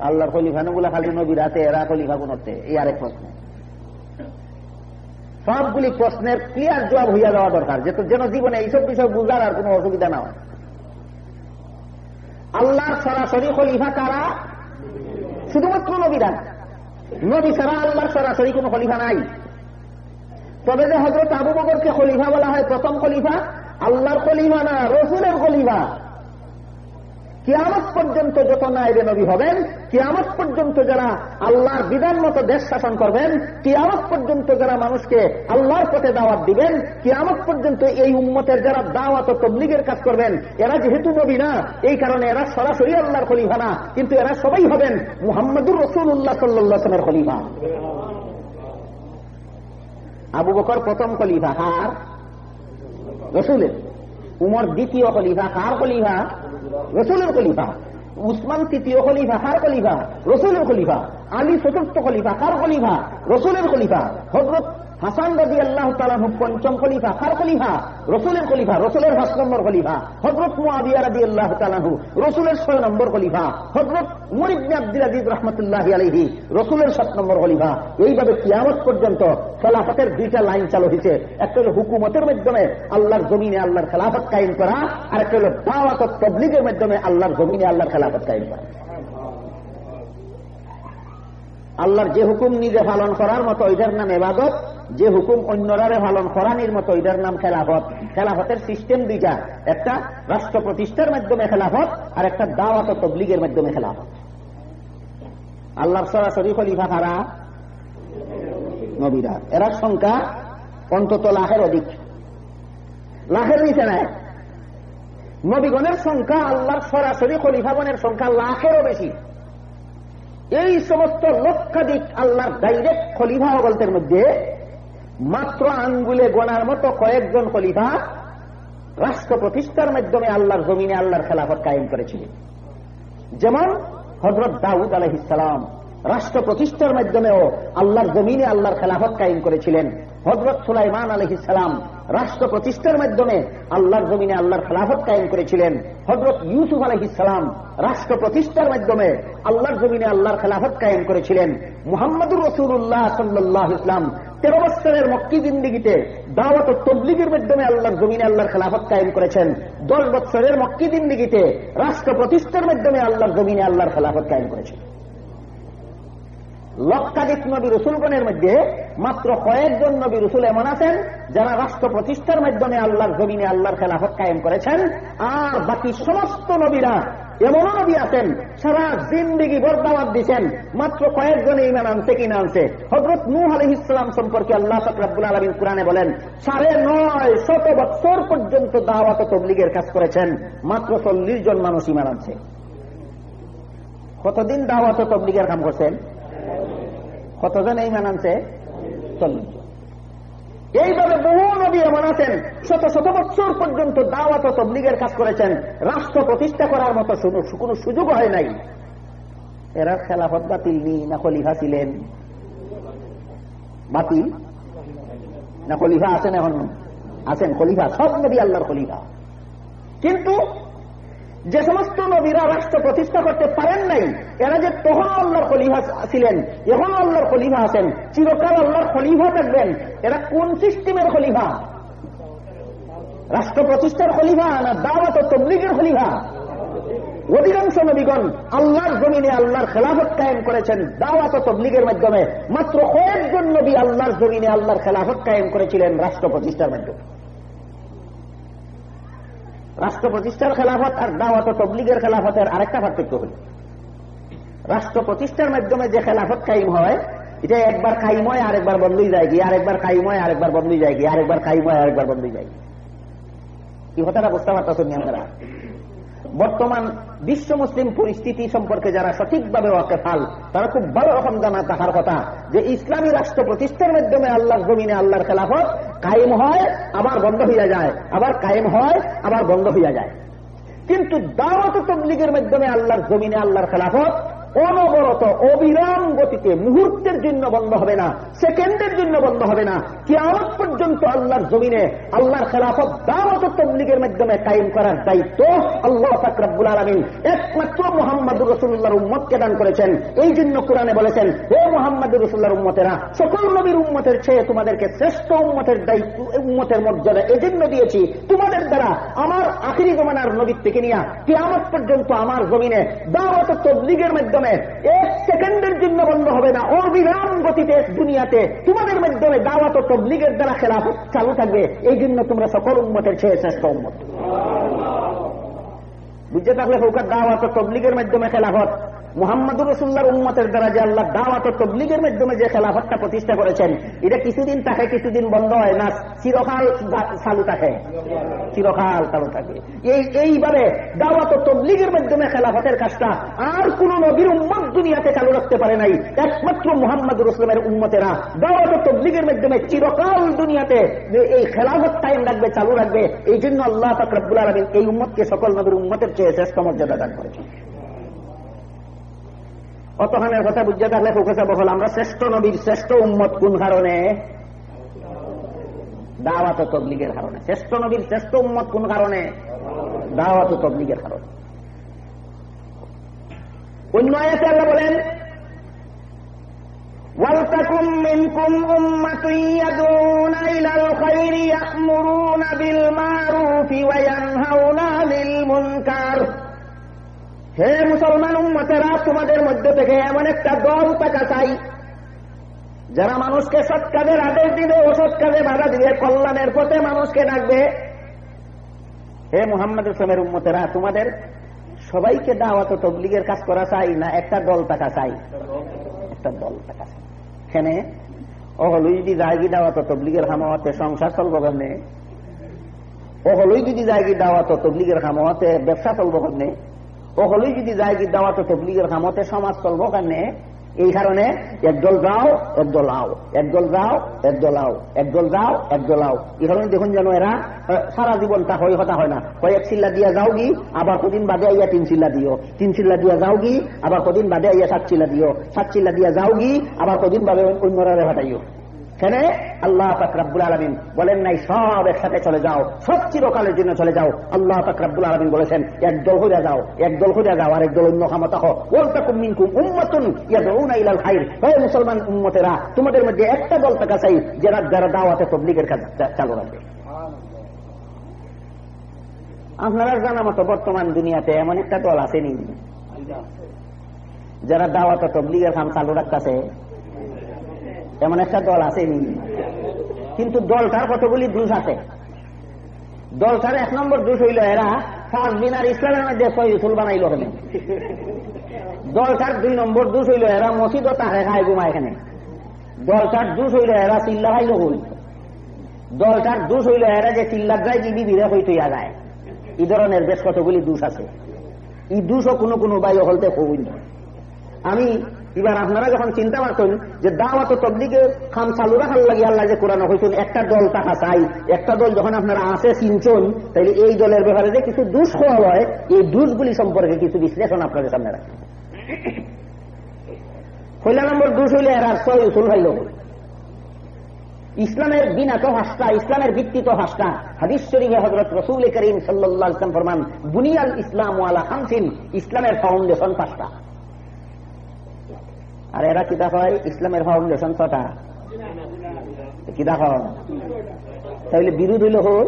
আল্লাহর খলিফা নবুলা খালি নবীর আছে, এরা খলিফা কোন হচ্ছে? এই আরেক প্রশ্ন। সবগুলি প্রশ্নের ক্লিয়ার জবাব হইয়া দেওয়া দরকার, যেন জীবনে এইসব বিষয় বুঝার আর কোন অসুবিধা না হয়। আল্লাহর সরাসরি খলিফা কারা? শুধুমাত্র নবীরা। নবী ছাড়া আল্লাহর সরাসরি কোন খলিফা নাই। তবে যে হযরত আবু বকরকে খলিফা বলা হয়, প্রথম খলিফা, আল্লাহর খলিফা না, রাসূলের খলিফা। কিয়ামত পর্যন্ত যত নায়েবে নবী হবেন, কিয়ামত পর্যন্ত যারা আল্লাহর বিধান মতো দেশ শাসন করবেন, কিয়ামত পর্যন্ত যারা মানুষকে আল্লাহর পথে দাওয়াত দিবেন, কিয়ামত পর্যন্ত এই উম্মতের যারা দাওয়াত ও তাবলীগের কাজ করবেন, এরা যেহেতু নবী না, এই কারণে এরা সরাসরি আল্লাহর খলিফা না, কিন্তু এরা সবাই হবেন মুহাম্মদুর রাসূলুল্লাহ সাল্লাল্লাহু আলাইহি ওয়াসাল্লামের খলিফা। আবু বকর প্রথম খলিফা কার? রাসূলের। উমর দ্বিতীয় খলিফা কার খলিফা? রাসূলের খলিফা। উসমান তৃতীয় খলিফা কার খলিফা? রাসূলের খলিফা। আলী চতুর্থ খলিফা কার খলিফা? রাসূলের খলিফা। হযরত হাসান রাদিয়াল্লাহু তাআলা আনহু পঞ্চম খলিফা কার খলিফা? রাসূলের খলিফা, রাসূলের 5 নম্বর খলিফা। হযরত মুআবিয়া রাদিয়াল্লাহু তাআলা আনহু রাসূলের 6 নম্বর খলিফা। হযরত উমর ইবনে আব্দুল আজিজ রাহমাতুল্লাহি আলাইহি রাসূলের 7 নম্বর খলিফা। এইভাবে কিয়ামত পর্যন্ত খেলাফতের দুইটা লাইন চালু হয়েছে। একটা হলো হুকুমতের মাধ্যমে আল্লাহর জমিনে আল্লাহর খেলাফত কায়েম করা, আর একটা হলো দাওয়াত ও তাবলীগের মাধ্যমে আল্লাহর জমিনে আল্লাহর খেলাফত কায়েম করা। আল্লাহর যে হুকুম নিজে পালন করার মতো ওইটার নাম ইবাদত, যে হুকুম অন্যরারে পালন করানির মতো ওইটার নাম খেলাফত। খেলাফতের সিস্টেম দুইটা, একটা রাষ্ট্র প্রতিষ্ঠার মাধ্যমে খেলাফত, আর একটা দাওয়াত ও তাবলীগের মাধ্যমে খেলাফত। আল্লাহর সরাসরি খলিফা কারা? নবীরা। এরা সংখ্যা অন্তত লাখের অধিক, লাখের নিচে নাই। নবীগণের সংখ্যা আল্লাহর সরাসরি খলিফাগণের সংখ্যা লাখেরও বেশি। এই সমস্ত লক্ষাধিক আল্লাহর ডাইরেক্ট খলিফা বলতের মধ্যে মাত্র আঙ্গুলে গোনার মতো কয়েকজন খলিফা রাষ্ট্র প্রতিষ্ঠার মাধ্যমে আল্লাহর জমিনে আল্লাহর খেলাফত কায়েম করেছিলেন। যেমন হযরত দাউদ আলাইহিস সালাম রাষ্ট্র প্রতিষ্ঠার মাধ্যমেও আল্লাহর জমিনে আল্লাহর খেলাফত কায়েম করেছিলেন। হযরত সুলাইমান আলাইহিস সালাম রাষ্ট্র প্রতিষ্ঠার মাধ্যমে আল্লাহর জমিনে আল্লাহর খেলাফত কায়েম করেছিলেন। হযরত ইউসুফ আলাইহিস সালাম রাষ্ট্র প্রতিষ্ঠার মাধ্যমে আল্লাহর জমিনে আল্লাহর খেলাফত কায়েম করেছিলেন। মুহাম্মদুর রাসূলুল্লাহ সাল্লাল্লাহু আলাইহি ওয়াসাল্লাম 13 বছরের মক্কি জিন্দেগিতে দাওয়াত ও তাবলীগের মাধ্যমে আল্লাহর জমিনে আল্লাহর খেলাফত কায়েম করেছেন। 10 বছরের মক্কি জিন্দেগিতে রাষ্ট্র প্রতিষ্ঠার মাধ্যমে আল্লাহর জমিনে আল্লাহর খেলাফত কায়েম করেছেন। লক্ষাধিক নবী রসুলগণের মধ্যে মাত্র কয়েকজন নবী রসুল এমন আছেন যারা রাষ্ট্র প্রতিষ্ঠার মাধ্যমে আল্লাহর জমিনে আল্লাহর খেলাফত কায়েম করেছেন। আর বাকি সমস্ত নবীরা এমনও নবী আছেন সারা জিন্দেগি ভর দাওয়াত দিয়েছেন, মাত্র কয়েকজন ঈমান আনছে কি না আনছে। হযরত নূহ আলাইহিস সালাম সম্পর্কে আল্লাহ পাক রব্বুল আলামিন কুরআনে বলেন 950 বছর পর্যন্ত দাওয়াত ও তাবলীগের কাজ করেছেন, মাত্র 40 জন মানুষ ঈমান আনছে। কতদিন দাওয়াত ও তাবলীগের কাম করছেন? কতজন ঈমান আনছে? 40 জন। এইভাবে বহু নবী এমন আছেন শত শত বছর পর্যন্ত দাওয়াত ও তাবলীগের কাজ করেছেন, রাষ্ট্র প্রতিষ্ঠা করার মতো কোনো সুযোগ হয় নাই। এরা খেলাফত বাতিল নি না খলিফা ছিলেন? বাতিল না খলিফা আছেন? এখন আছেন খলিফা, সব নবী আল্লাহর খলিফা। কিন্তু যে সমস্ত নবীরা রাষ্ট্র প্রতিষ্ঠা করতে পারেন নাই, এরা যে তখন আল্লাহর খলিফা ছিলেন, এখন আল্লাহর খলিফা আছেন, চিরকাল আল্লাহর খলিফা থাকবেন, এরা কোন সিস্টেমের খলিফা? রাষ্ট্র প্রতিষ্ঠার খলিফা না দাওয়াত ও তাবলীগের খলিফা? অধিকাংশ নবীগণ আল্লাহর জমিনে আল্লাহর খেলাফত কায়েম করেছেন দাওয়াত ও তাবলীগের মাধ্যমে। মাত্র কয়েকজন নবী আল্লাহর জমিনে আল্লাহর খেলাফত কায়েম করেছিলেন রাষ্ট্র প্রতিষ্ঠার মাধ্যমে। রাষ্ট্র প্রতিষ্ঠার খেলাফত আর দাওয়াত ও তাবলীগের খেলাফতের আরেকটা পার্থক্য হল, রাষ্ট্র প্রতিষ্ঠার মাধ্যমে যে খেলাফত কায়েম হয় এটা একবার কায়েম হয় আরেকবার বন্ধ হয়ে যায়, আরেকবার কায়েম হয় আরেকবার বন্ধ হয়ে যায়, আরেকবার কায়েম হয় আরেকবার বন্ধ হয়ে যায়। কি কথাটা বুঝতে পারতেছেন আপনারা? বর্তমান বিশ্ব মুসলিম পরিস্থিতি সম্পর্কে যারা সঠিকভাবে ওয়াকিফাল তারা খুব ভালো রকম জানা থাকার কথা যে ইসলামী রাষ্ট্র প্রতিষ্ঠার মাধ্যমে আল্লাহর জমিনে আল্লাহর খেলাফত কায়েম হয় আবার বন্ধ হইয়া যায়, আবার কায়েম হয় আবার বন্ধ হইয়া যায়। কিন্তু দাওয়াত তাবলীগের মাধ্যমে আল্লাহর জমিনে আল্লাহর খেলাফত অনবরত অবিরাম গতিতে মুহূর্তের জন্য বন্ধ হবে না, সেকেন্ডের জন্য বন্ধ হবে না। কিয়ামত পর্যন্ত আল্লাহর জমিনে আল্লাহর খেলাফত দাওয়াত তাবলীগের মাধ্যমে কায়েম করার দায়িত্ব আল্লাহ পাক রব্বুল আলামিন একমাত্র মুহাম্মদুর রাসূলুল্লাহর উম্মতকে দান করেছেন। এই জন্য কোরআনে বলেছেন, হে মুহাম্মদুর রাসূলুল্লাহর উম্মতেরা, সকল নবীর উম্মতের চেয়ে তোমাদেরকে শ্রেষ্ঠ উম্মতের দায়িত্ব, উম্মতের মর্যাদা এজন্য দিয়েছি তোমাদের দ্বারা আমার আখিরি জমানার নবী থেকে নিয়ে কিয়ামত পর্যন্ত আমার জমিনে দাওয়াত তাবলীগের মাধ্যমে এক সেকেন্ডের জন্য বন্ধ হবে না, অবিরাম গতিতে দুনিয়াতে তোমাদের মাধ্যমে দাওয়াত তাবলীগের দ্বারা খেলাফত চালু থাকবে। এই জন্য তোমরা সকল উম্মতের চেয়ে শ্রেষ্ঠ উম্মত। বুঝতে থাকলে ফৌকার দাওয়াত তাবলীগের মাধ্যমে খেলাফত মুহাম্মদুর রাসূলুল্লাহর উম্মতের দ্বারা যে আল্লাহ দাওয়াত তাবলীগের মাধ্যমে যে খেলাফতটা প্রতিষ্ঠা করেছেন, এটা কিছুদিন থাকে কিছুদিন বন্ধ হয় না, চিরকাল চালু থাকে, চিরকাল চালু থাকে। এইভাবে দাওয়াত তাবলীগের মাধ্যমে খেলাফতের কাজটা আর কোন নবীর উম্মত দুনিয়াতে চালু রাখতে পারে নাই, একমাত্র মুহাম্মদুর রাসূলের উম্মতেরা দাওয়াত তাবলীগের মাধ্যমে চিরকাল দুনিয়াতে এই খেলাফত টাইম রাখবে, চালু রাখবে। এই জন্য আল্লাহ পাক রব্বুল আলামিন এই উম্মতকে সকল নবীর উম্মতের চেয়ে শ্রেষ্ঠ মর্যাদা দান করেছেন। অতখানের কথা বুঝতে থাকলে ফোকাসা বহল আমরা শ্রেষ্ঠ নবীর শ্রেষ্ঠ উম্মত কোন কারণে? দাওয়াত তাবলীগের কারণে। শ্রেষ্ঠ নবীর শ্রেষ্ঠ উম্মত কোন কারণে? দাওয়াত তাবলীগের কারণে। অন্য আয়াতে আল্লাহ বলেন, ওয়ালতাকুম মিনকুম উম্মাতুন ইয়াদউনা ইলাল খায়রি ইয়া'মুরুনা বিল মা'রুফি ওয়া ইয়ানহাউনা আনিল মুনকার। হে মুসলমান উম্মতেরা, তোমাদের মধ্যে থেকে এমন একটা দল থাকা চাই যারা মানুষকে সৎ কাজের আদেশ দিবে, অসৎ কাজে বাধা দিবে, কল্যাণের পথে মানুষকে ডাকবে। হে মুহাম্মদ রাসূলের উম্মতেরা, তোমাদের সবাইকে দাওয়াত তাবলীগের কাজ করা চাই না একটা দল থাকা চাই? একটা দল থাকা চাই। এখানে ও হলুই যদি যায়গি দাওয়াত তাবলীগের খামাতে সংসার চলব কেমনে? ও হলুই যদি যায়গি দাওয়াত তাবলীগের খামাতে ব্যবসা চলব কেমনে? ও হলুই যদি যায়গি দাওয়াত তাবলীগের খামাতে সমাজ চলব কেমনে? এই কারণে একদল যাও একদল আও, একদল যাও একদল আও, একদল যাও একদল আও। এই কারণে দেখুন যেন এরা সারা জীবনটা হই হতা হয় না, কয়েক চিল্লা দিয়া যাও গি, আবার কদিন বাদে আইয়া 3 চিল্লা দিও, 3 চিল্লা দিয়া যাও গি, আবার কদিন বাদে আইয়া 7 চিল্লা দিও, 7 চিল্লা দিয়া যাও গি, আবার কদিন বাদে অন্যরা হাঁটাইও। এখানে আল্লাহ পাক রব্বুল আলামিন বলেন নাই সব একসাথে চলে যাও, সব চিরকালের জন্য চলে যাও। আল্লাহ পাক রব্বুল আলামিন বলেছেন একদল হইয়া যাও, একদল হইয়া যাও, আর একদল অন্য খামতা হও। ওয়ালতাকুম মিনকুম উম্মাতুন ইয়াদউনা ইলাল খায়র। হে মুসলমান উম্মতেরা, তোমাদের মধ্যে একটা দল থাকা চাই যারা দাওয়াতে তাবলীগের কাজ চালু রাখবে। আপনারা জানা মতো বর্তমান দুনিয়াতে এমন একটা দল আসেনি যারা দাওয়াতে তাবলীগের কাম চালু রাখতেছে? এমন একটা দল আসেনি। কিন্তু দলটার কতগুলি দোষ আছে। দলটার 1 নম্বর দোষ হইল এরা 5 দিন আর ইসলামের মধ্যে 6 রসুল বানাইল। দলটার 2 নম্বর দোষ হইল এরা মসজিদ ও তাকে খায় ঘুমায় এখানে। দলটার দোষ হইল এরা চিল্লা খাইল হইল। দলটার দোষ হইল এরা যে চিল্লার যায় বিবিধে হইতে যায়। এই ধরনের বেশ কতগুলি দোষ আছে। এই দোষও কোনো কোনো বাই হলতে হইল। আমি এবার আপনারা যখন চিন্তা করছেন যে দাওয়াত তাবলীগের কাম চালু রাখার লাগে আল্লাহ যে কোরআন হইছেন একটা দল টাকা চাই, একটা দল যখন আপনারা আসে চিনছেন, তাইলে এই দলের ব্যাপারে যে কিছু দোষ হওয়া হয়, এই দোষগুলি সম্পর্কে কিছু বিশ্লেষণ আপনাদের সামনে রাখেন। 1 নম্বর দোষ হইলে এরা 6 রসুল ভাইল। ইসলামের বিনা তো হাসটা, ইসলামের ভিত্তি তো হাসটা। হাদিস শরীফে হযরত রাসূল করিম সাল্লাল্লাহু আলাইহি ওয়াসাল্লাম ফরমান, বুনিয়াল ইসলামু আলা 5। ইসলামের ফাউন্ডেশন 5টা। আর এরা কিতাব হয় ইসলামের ফাউন্ডেশন 6টা। কিতাব হয় তাহলে বিরোধ হইল হোক।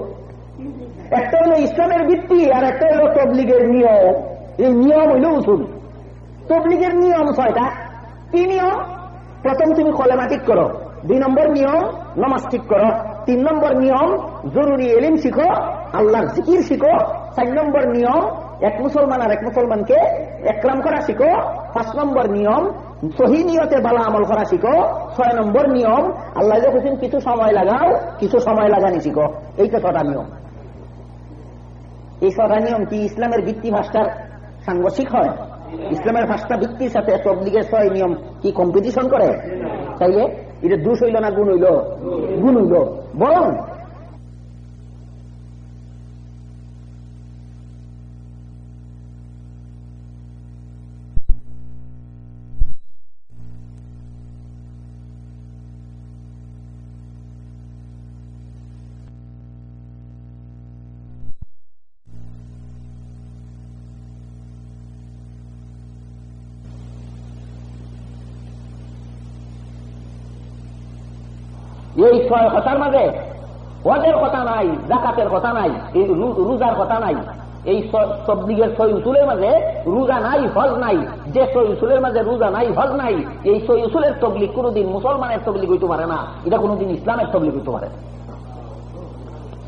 একটা হলো ইসলামের ভিত্তি আর একটা হলো তাবলীগের নিয়ম। এই নিয়ম হইল উসুল। তাবলীগের নিয়ম 6টা। কি নিয়ম? প্রথম তুমি কলেমা ঠিক করো, 2 নম্বর নিয়ম নামাজ ঠিক করো, 3 নম্বর নিয়ম জরুরি ইলম শিখো, আল্লাহর জিকির শিখো, 4 নম্বর নিয়ম এক মুসলমান আর এক মুসলমানকে একরাম করা শিখো, 5 নম্বর নিয়ম সহি নিয়তে ভালো আমল করা শিখো, 6 নম্বর নিয়ম আল্লাহ যখন কিছু সময় লাগাও, কিছু সময় লাগানি শিখো। এইটা 6টা নিয়ম। এই 6টা নিয়ম কি ইসলামের ভিত্তি ভাষার সাংঘর্ষিক হয়? ইসলামের ভাষা ভিত্তির সাথে তবলিগের 6 নিয়ম কি কম্পিটিশন করে? তাইলে এটা দোষ হইল না গুণ হইল? গুণ হইল। বরং এই 6 কথার মাঝে হজের কথা নাই, যাকাতের কথা নাই, এই রোজার কথা নাই। এই তবলিগের 6 উসুলের মাঝে রোজা নাই, হজ নাই। যে 6 উসুলের মাঝে রোজা নাই, হজ নাই, এই 6 উসুলের তবলিগ কোনদিন মুসলমানের তবলিগ হইতে পারে না, এটা কোনদিন ইসলামের তবলিগ হইতে পারে না।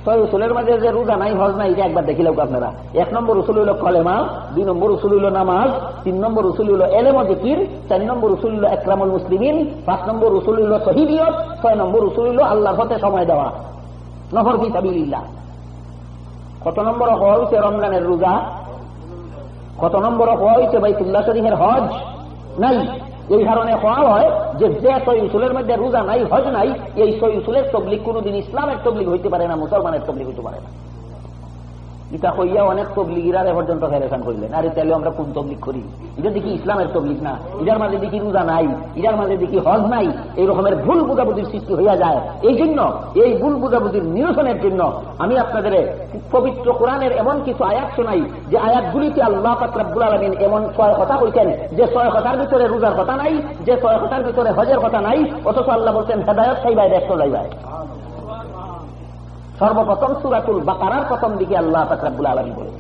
6 উসুলের মাঝে যে রোজা নাই, হজ নাই, এটা একবার দেখিলেও আপনারা। 1 নম্বর উসুল হইল কলেমা, 2 নম্বর উসুল হইল নামাজ, 3 নম্বর উসুল হইল এলেম ও জিকির, 4 নম্বর উসুল হইল ইকরামুল মুসলিমিন, 5 নম্বর উসুল হইল শহীদিয়ত, 6 নম্বর উসুল হইল আল্লাহর পথে সময় দেওয়া, নফর ফি সাবিলিল্লাহ। কত নম্বর হওয়া হয়েছে রমজানের রোজা? কত নম্বর হওয়া হয়েছে বাইতুল্লাহ শরীফের হজ? নাই। এই কারণে হওয়া হয় যে 6 উসুলের মধ্যে রোজা নাই, হজ নাই, এই 6 উসুলের তবলিগ কোনদিন ইসলামের তবলিগ হইতে পারে না, মুসলমানের তবলিগ হইতে পারে না। এটা হইয়া অনেক তবলিগিরা পর্যন্ত ফেরেশান করিলেন, আরে তাহলে আমরা কোন তবলিগ করি? এটা দেখি ইসলামের তবলিগ না, এটার মাঝে দেখি রোজা নাই, এটার মাঝে দেখি হজ নাই। এই রকমের ভুল বুঝাবুঝির সৃষ্টি হইয়া যায়। এই জন্য এই ভুল বুঝাবুঝির নিরসনের জন্য আমি আপনাদের পবিত্র কোরআনের এমন কিছু আয়াত শোনাই, যে আয়াতগুলিতে আল্লাহ পাক রব্বুল আলামিন এমন 6 কথা কইছেন, যে 6 কথার ভিতরে রোজার কথা নাই, যে 6 কথার ভিতরে হজের কথা নাই, অথচ আল্লাহ বলছেন হেদায়েত চাইবাই, দেখতে যাইবাই। সর্বপ্রথম সূরাতুল বাকারার প্রথম দিকে আল্লাহ পাক রব্বুল আলামিন বলেন,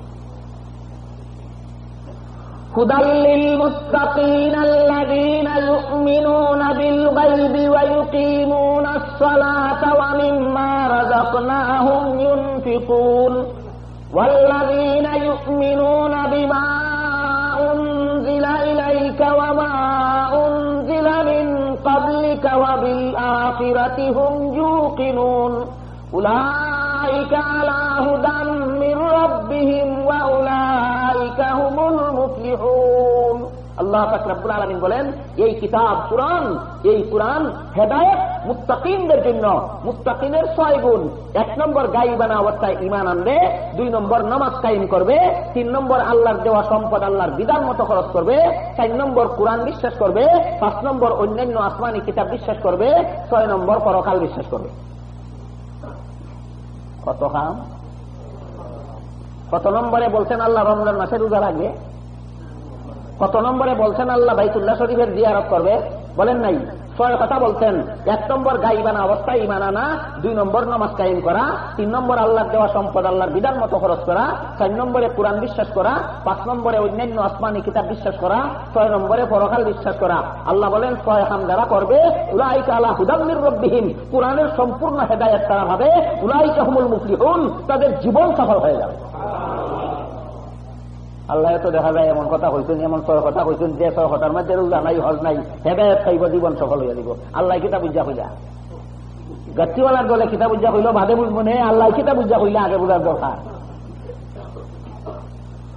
হুদাল লিল মুত্তাকিন আল্লাযীনা ইউমিনুনা বিল গায়বি ওয়া ইউকিমুনাস সালাতা ওয়া মিম্মা রাযাকনাহুম ইউনফিকুন ওয়াল্লাযীনা ইউমিনুনা বিমা উনজিলা ইলাইকা ওয়া মা উনজিলা মিন ক্বাবলিকা ওয়া বিল আখিরাতি হুম ইউকিনুন উলাইকা আলা হুদাম মির রাব্বিহিম ওয়া উলাইকা হুমুল মুফলিহুন। আল্লাহ পাক রব্বুল আলামিন বলেন, এই কিতাব কুরআন, এই কুরআন হেদায়েত মুত্তাকিনদের জন্য। মুত্তাকিনের 6 গুণ: 1 নম্বর গায়বানা অবস্থায় ঈমান আনবে, 2 নম্বর নামাজ কায়েম করবে, 3 নম্বর আল্লাহর দেওয়া সম্পদ আল্লাহর বিধান মতো খরচ করবে, 4 নম্বর কুরআন বিশ্বাস করবে, 5 নম্বর অন্যান্য আসমানি কিতাব বিশ্বাস করবে, 6 নম্বর পরকাল বিশ্বাস করবে। কত কাম! কত নম্বরে বলছেন আল্লাহ রমজান মাসে রোজা রাখবে? কত নম্বরে বলছেন আল্লাহ বাইতুল্লাহ শরীফের জিয়ারত করবে? বলেন নাই। 6 কথা বলছেন। 1 নম্বর গায়বানা অবস্থায় ঈমান আনা, 2 নম্বর নামাজ কায়েম করা, 3 নম্বর আল্লাহর দেওয়া সম্পদ আল্লাহর বিধান মতো খরচ করা, 4 নম্বরে কুরআন বিশ্বাস করা, 5 নম্বরে অন্যান্য আসমানি কিতাব বিশ্বাস করা, 6 নম্বরে পরকাল বিশ্বাস করা। আল্লাহ বলেন 6 কাম যারা করবে, উলাইকা আলা হুদাম মির রাব্বিহিম, কুরআনের সম্পূর্ণ হেদায়েত তারা পাবে, উলাইকা হুমুল মুফলিহুন, তাদের জীবন সফল হয়ে যাবে। আল্লাহ তো দেখা যায় এমন কথা কইছেন, এমন 6 কথা কইছেন, যে 6 কথার মধ্যে রোজা নাই, হজ নাই, হেদায়েত পাইব, জীবন সফল হইয়া দিব। আল্লাহ কিতাব বুঝা কইলা, গাছিওয়ালার দলে কিতাব বুঝা কইল, বাদে বুঝবো নে, আল্লাহ কিতাব বুঝা কইলা আগে বুঝার দরকার।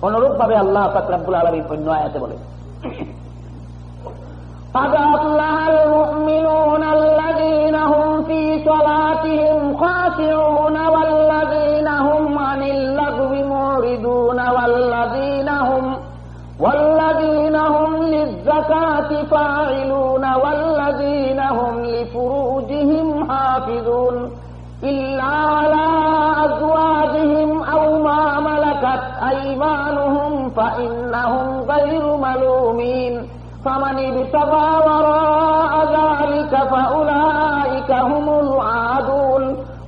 অনুরূপ ভাবে আল্লাহ পাক রব্বুল আলামিন অন্য আয়াতে বলেন, قد أفلح المؤمنون الذين هم في صلاتهم خاشعون والذين هم عن اللغو معرضون والذين هم للزكاة فاعلون والذين هم لفروجهم حافظون إلا على أزواجهم أو ما ملكت أيمانهم فإنهم غير ملومين فمن ابتغى وراء ذلك فأولئك هم العادون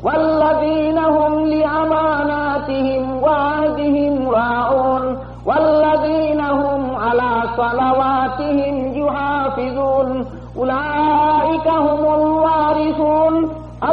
والذين هم لأماناتهم وعهدهم راعون والذين هم على صلواتهم يحافظون أولئك هم الوارثون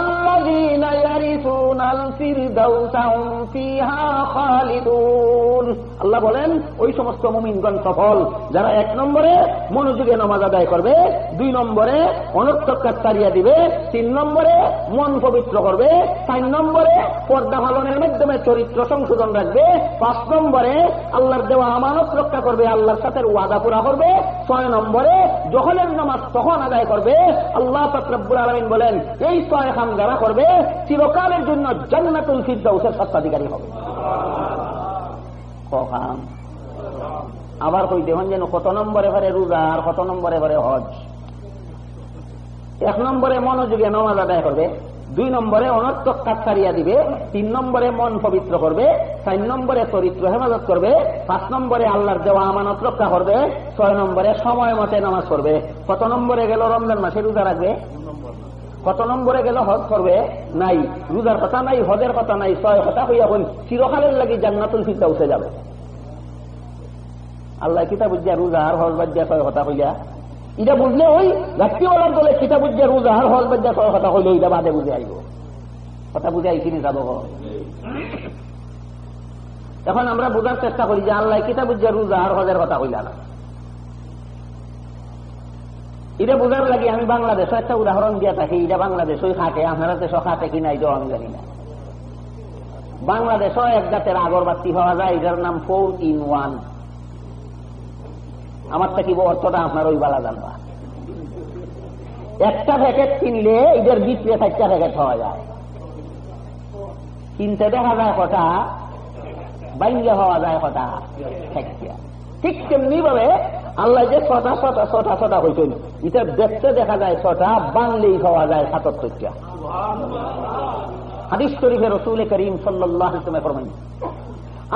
الذين يرثون الفردوس هم فيها خالدون. আল্লাহ বলেন ওই সমস্ত মুমিনগণ সফল যারা 1 নম্বরে মনোযোগে নামাজ আদায় করবে, 2 নম্বরে অনর্থক কাজ ছাড়িয়ে দিবে, 3 নম্বরে মন পবিত্র করবে, 4 নম্বরে পর্দা পালনের মাধ্যমে চরিত্র সংশোধন রাখবে, 5 নম্বরে আল্লাহর দেওয়া আমানত রক্ষা করবে, আল্লাহর সাথে ওয়াদা পুরা করবে, 6 নম্বরে যখনের নামাজ তখন আদায় করবে। আল্লাহ পাক রব্বুল আলামিন বলেন এই 6 কাম যারা করবে চিরকালের জন্য জান্নাতুল ফিরদাউসের স্বত্বাধিকারী হবে। কখন আবার কই দেখুন যেন কত নম্বরে ঘরে রোজা আর কত নম্বরে ঘরে হজ। 1 নম্বরে মনোযোগে নামাজ আদায় করবে, 2 নম্বরে অনর্থক কাজ ছাড়িয়ে দিবে, 3 নম্বরে মন পবিত্র করবে, 4 নম্বরে চরিত্র হেফাজত করবে, 5 নম্বরে আল্লাহর দেওয়া আমানত রক্ষা করবে, 6 নম্বরে সময় মতে নামাজ করবে। কত নম্বরে গেল রমজান মাসে রোজা রাখবে, কত নম্বরে গেল হজ করবে, নাই রোজার কথা নাই, হজের কথা নাই, 6 কথা হইয়া হল চিরকালের লাগি জান্নাতুল ফিরদাউসে যাবে। আল্লাহ কিতাব বুঝিয়া রোজা আর হজ বাজ্যা 6 কথা হইয়া এটা বুঝলে ওই রাত্রিওয়ালার দলে কিতাব বুঝিয়া রোজা আর হজ বাজ্যা 6 কথা হইল এটা বাদে বুঝে আইব, কথা বুঝে আইখিনি যাব। এখন আমরা বোঝার চেষ্টা করি যে আল্লাহ কিতাব বুঝিয়া রোজা আর হজের কথা হইলা না। এটা বোঝার লাগে আমি বাংলাদেশে একটা উদাহরণ দিয়া থাকি, এটা বাংলাদেশই খাটে, আপনারা দেশও খাটে কিনা এটাও আমি জানি না। বাংলাদেশও এক জাতের আগরবাতি পাওয়া যায়, এটার নাম 4-in-1। আমার থেকে অর্থটা আপনার ওই বেলা জানবা। একটা প্যাকেট কিনলে এদের ভিতরে 4টা প্যাকেট পাওয়া যায়, কিনতে দেখা যায় কটা, বাইরে হওয়া যায় কটা, ঠিক তেমনি ভাবে আল্লাহ যে 6টা হইতেন এটা দেখতে দেখা যায় 6টা, বাংলেই পাওয়া যায় 77টা। হাদিস শরীফে রাসূল করিম সাল্লাল্লাহু আলাইহি ওয়াসাল্লাম ফরমান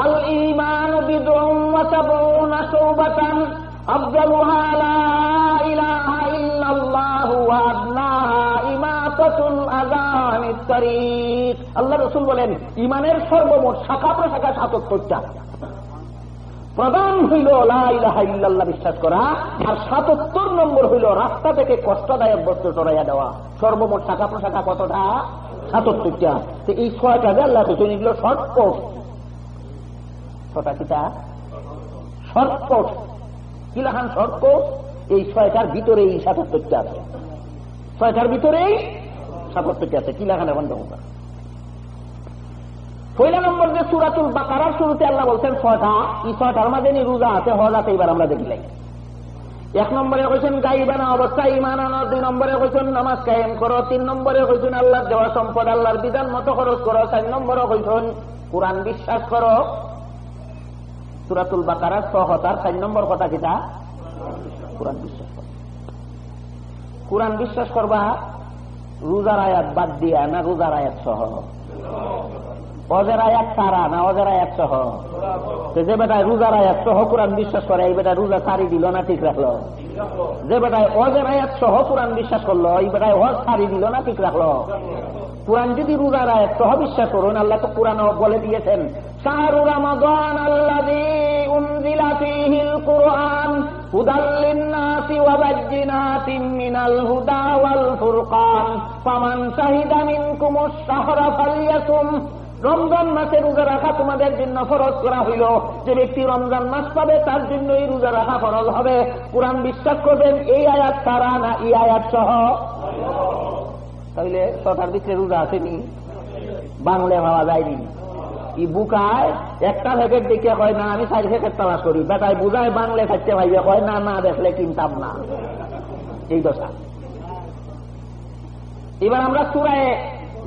আল ঈমানু বিদউন ওয়া সাবউনা শুবাতান আফদালুহা লা ইলাহা ইল্লাল্লাহু ওয়া আদনাহা ইমাতাতুল আযা আনিত তারিক। আল্লাহ রাসূল বলেন ঈমানের সর্বমোট শাখা প্রশাখা 77টা। প্রধান হইল লা ইলাহা ইল্লাল্লাহ বিশ্বাস করা, আর 77 নম্বর হইল রাস্তা থেকে কষ্টদায়ক বস্তু সরাইয়া দেওয়া। সর্বমোট শাখা প্রশাখা কতটা? 77টা। তো এই 6টা যে আল্লাহ কইছেন এগুলো শর্টকট। 6টা কিটা শর্টকট, কি লেখান শর্টকট? এই 6টার ভিতরেই 77টা আছে, 6টার ভিতরেই 77টা আছে। কি লেখান এখন দেখুন। পয়লা নম্বর যে সূরাতুল বাকারার শুরুতে আল্লাহ বলছেন 6টা, এই 6টার মাঝে রোজা আছে, হজ আছে। এবার আমরা দেখি 1 নম্বরে কইছেন গাইবানা অবস্থা ঈমান আনো, 2 নম্বরে কইছেন নামাজ কায়েম করো, 3 নম্বরে কইছেন আল্লাহর দেওয়া সম্পদ আল্লাহর বিধান মতো খরচ করো, 4 নম্বরে কইছেন কুরআন বিশ্বাস করো। সূরাতুল বাকারার 6টার 4 নম্বর কথা কিটা? কুরআন বিশ্বাস করো। কুরআন বিশ্বাস করবা রোজার আয়াত বাদ দিয়া না রোজার আয়াত সহ? অজের আয়াত সারা না অজের আয়াত সহ? যে বেটায় রোজার আয়াত সহ কুরআন বিশ্বাস করে এই বেটা রোজা সারি দিল না ঠিক রাখলো? যে বেটায় অজের আয়াত সহ কুরআন বিশ্বাস করলো এই বেটায় হজ সারি দিল না ঠিক রাখলো? কুরআন যদি রোজার আয়াত সহ বিশ্বাস করুন, আল্লাহ তো কুরআন বলে দিয়েছেন শাহরু রমাদান আল্লাযী উনজিলা ফীহিল কুরআন হুদাল লিন-নাসি ওয়া বায়্যিনাতিন মিনাল হুদা ওয়াল ফুরকান ফামান শাহিদা মিনকুমুশ শাহরা ফালইয়াসুম। রমজান মাসে রোজা রাখা তোমাদের জন্য ফরজ করা হইল, যে ব্যক্তি রমজান মাস পাবে তার জন্য এই রোজা রাখা ফরজ হবে। কুরআন বিশ্বাস করবেন এই আয়াত ছাড়া না এই আয়াত সহ? তাহলে 6টার ভিতরে রোজা আসেনি, বাংলা ভাবা যায়নি। এই বুকায় একটা প্যাকেট দেখে কয় না আমি 4 প্যাকেট তালাশ করি, বেটায় বুঝায় বাংলা থাকতে ভাইবে কয় না না দেখলে কিনতাম না। এই দশা। এবার আমরা সূরা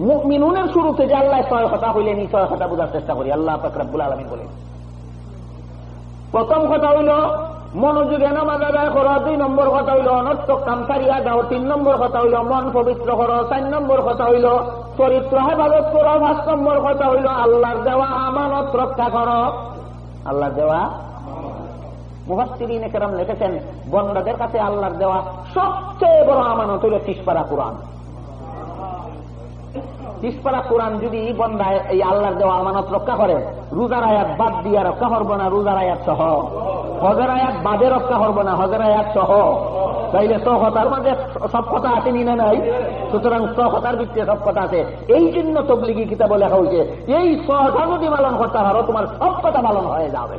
মুমিনুনের শুরুতে যে আল্লাহ 6 কথা হইলেন এই 6 কথা বোঝার চেষ্টা করি। আল্লাহ পাক রব্বুল আলামিন বলেন প্রথম কথা হইল মনোযোগে নামাজ আদায় করো, 2 নম্বর কথা হইল অনর্থক কাম ছাড়িয়া দাও, 3 নম্বর কথা হইল মন পবিত্র করো, 4 নম্বর কথা হইল চরিত্র হেফাজত করো, 5 নম্বর কথা হইল আল্লাহর দেওয়া আমানত রক্ষা করো। আল্লাহর দেওয়া মুফাসসিরিন কেরাম লিখেছেন বান্দাদের কাছে আল্লাহর দেওয়া সবচেয়ে বড় আমানত হইল 30 পারা কোরআন। 30 পারা কোরআন যদি বন্দা এই আল্লাহর দেওয়া আমানত রক্ষা করে, রোজার আয়াত বাদ দিয়া রক্ষা করবো না রোজার আয়াত সহ, হজের আয়াত বাদে রক্ষা করবো না হজের আয়াত সহ, তাইলে সহতার মাঝে সব কথা আসেনি না নাই? সুতরাং সহতার ভিত্তিতে সব কথা আছে। এই জন্য তবলিগি কিতাবে লেখা হয়েছে এই সহতা যদি পালন করতে পারো তোমার সব কথা পালন হয়ে যাবে।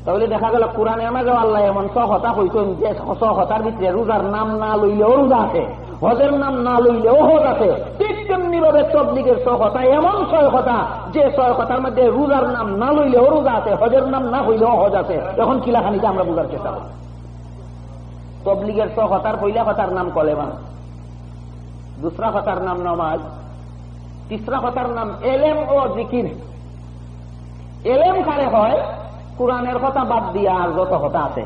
তাহলে দেখা গেল কোরআনে আমাদের আল্লাহ এমন সহতা হইতেন যে সহতার ভিতরে রোজার নাম না লইলেও রোজা আছে, হজের নাম না লইলেও হজ আছে। ঠিক তেমনি ভাবে তবলিগের সহতা এমন সহতা যে সহতার মধ্যে রোজার নাম না লইলেও রোজা আছে, হজের নাম না হইলেও হজ আছে। এখন কিলাখানিতে আমরা বোঝার চেষ্টা করি। তবলিগের সহতার পয়লা কথার নাম কলেমা, দুসরা কথার নাম নামাজ, তিসরা কথার নাম এলেম ও জিকির। এলেম কারে হয়? কোরআনের কথা বাদ দিয়া আর যত কথা আছে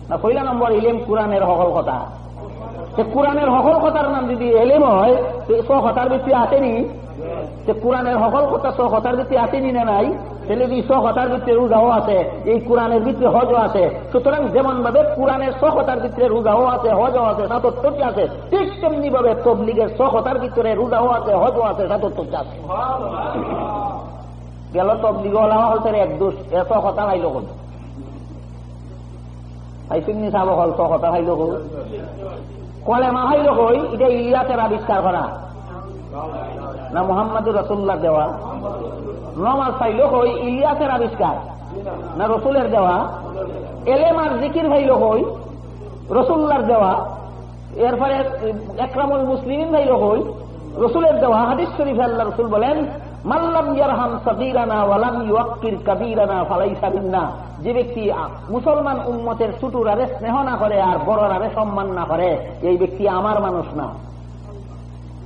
না। পয়লা নম্বর ইলেম কোরআনের সকল কথা। কোরআনের সকল কথার নাম যদি এলেম হয় তো কথার ভিত্তি আসেনি? কোরআনের সকল কথা কথার ভিত্তি আসেনি না নাই? তাহলে যদি কথার ভিত্তিতে রোজাও আছে, এই কোরআনের ভিত্তিতে হজও আছে। সুতরাং যেমন ভাবে কোরআনের কথার ভিত্তিতে রোজাও আছে, হজও আছে, ৭৭টি আছে, ঠিক তেমনি ভাবে তবলিগের কথার ভিতরে রোজাও আছে, হজও আছে, ৭৭টি আছে। গেল তবলিগ হলতের এক দোষ এত কথা খাইল কোন আইসুন্নি সাব হল কথা খাইল কই? কলেমা খাইল কই? এটা ইলিয়াসের আবিষ্কার করা না মুহাম্মদুর রাসূলুল্লাহ দেওয়া? নমাজ খাইল কই? ইলিয়াসের আবিষ্কার না রসুলের দেওয়া? এলেম আর জিকির খাইল কই? রসুল্লাহর দেওয়া। এরপরে একরামুল মুসলিমিন খাইল কই? রসুলের দেওয়া। হাদিস শরীফে আল্লাহ রসুল বলেন মাল্লাম ইয়ারহাম সাগীরানা ওয়ালাম ইউক্কির কাবীরানা ফালাইসা মিন্না। যে ব্যক্তি মুসলমান উম্মতের ছোটরারে স্নেহ না করে আর বড়রারে সম্মান না করে এই ব্যক্তি আমার মানুষ না।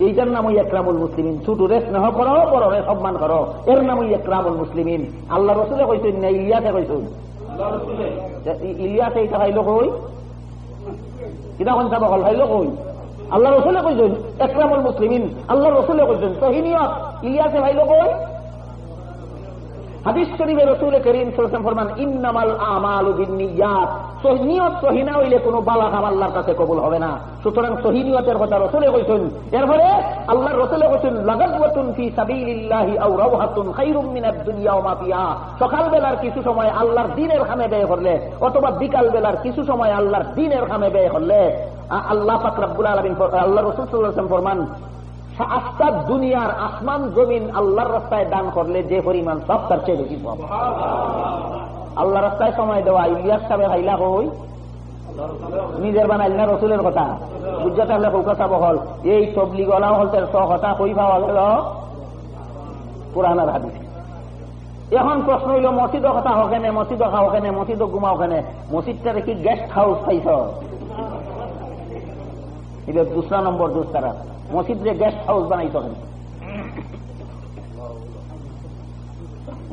এইটার নামই ইকরামুল মুসলিমিন। ছোটরে স্নেহ করো, বড়রে সম্মান করো, এর নামই ইকরামুল মুসলিমিন। আল্লাহ রসুলে কইছেন না ইলিয়াসে কইছেন? ইলিয়াসে এইটা খাইল কই? কিনা কোন সাবা হল খাইল কই? আল্লাহ রসুলে কইছেন ইকরামুল মুসলিমিন। আল্লাহ রসুলে কইছেন সহিনিয়ত ইলিয়াসে ভাইল কই? হাদিস শরীফে রাসূল করিম সাল্লাল্লাহু আলাইহি ওয়াসাল্লাম ফরমান ইন্নামাল আমালু বিন্নিয়াত। সহিনিয়ত সহিনা হইলে কোনো বালা কাম আল্লাহর কাছে কবুল হবে না। সুতরাং সহিনিয়তের কথা রাসূলে কইছেন। এরপরে আল্লাহর রাসূলে কইছেন লাগাওয়াতুন ফি সাবিলিল্লাহি আও রাওহাতুন খায়রুম মিনাদ দুনিয়া ওয়া মা ফিহা। সকাল বেলার কিছু সময় আল্লাহর দ্বীনের কামে ব্যয় করলে অথবা বিকাল বেলার কিছু সময় আল্লাহর দ্বীনের কামে ব্যয় করলে আল্লাহ পাক রব্বুল আলামিন আল্লাহ রাসূল সাল্লাল্লাহু আলাইহি ওয়াসাল্লাম ফরমান আস্তাদ দুনিয়ার আসমান জমিন আল্লাহর রাস্তায় দান করলে যে পরিমাণ সব তার চেয়ে বেশি পাব। আল্লাহ রাস্তায় সময় দেওয়া ইলিয়াস সাহেব হাইলা হই নিজের বানাইল না রসুলের কথা বুঝতে পারলে কৌকা বহল এই তবলিগ ওলাও হলতে কথা কই পাওয়া গেল কোরআনের হাদিস। এখন প্রশ্ন হইল মসজিদ কথা হকেনে, মসজিদ খাও কেনে, মসজিদ ঘুমাও কেনে? মসজিদটারে কি গেস্ট হাউস পাইছ? এটা ২রা নম্বর দোষ তারা। মসজিদে গেস্ট হাউস বানাইছ কেন?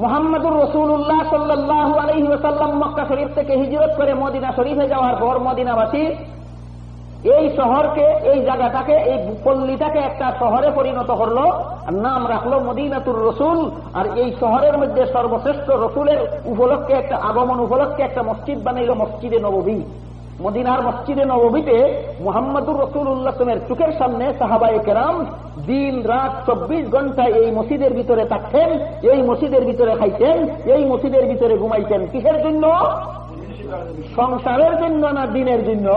মুহাম্মদুর রাসূলুল্লাহ সাল্লাল্লাহু আলাইহি ওয়াসাল্লাম মক্কা শরীফ থেকে হিজরত করে মদিনা শরীফে যাওয়ার পর মদিনাবাসী এই শহরকে, এই জায়গাটাকে, এই পল্লীটাকে একটা শহরে পরিণত করলো, নাম রাখলো মদিনাতুর রসুল। আর এই শহরের মধ্যে সর্বশ্রেষ্ঠ রসুলের উপলক্ষে একটা আগমন উপলক্ষে একটা মসজিদ বানাইল, মসজিদে নববী। মদিনার মসজিদে নববীতে মুহাম্মদুর রাসূলুল্লাহের চোখের সামনে সাহাবায়ে কেরাম দিন রাত ২৪ ঘন্টা এই মসজিদের ভিতরে থাকতেন, এই মসজিদের ভিতরে খাইতেন, এই মসজিদের ভিতরে ঘুমাইতেন। কিসের জন্য? সংসারের জন্য না দিনের জন্য?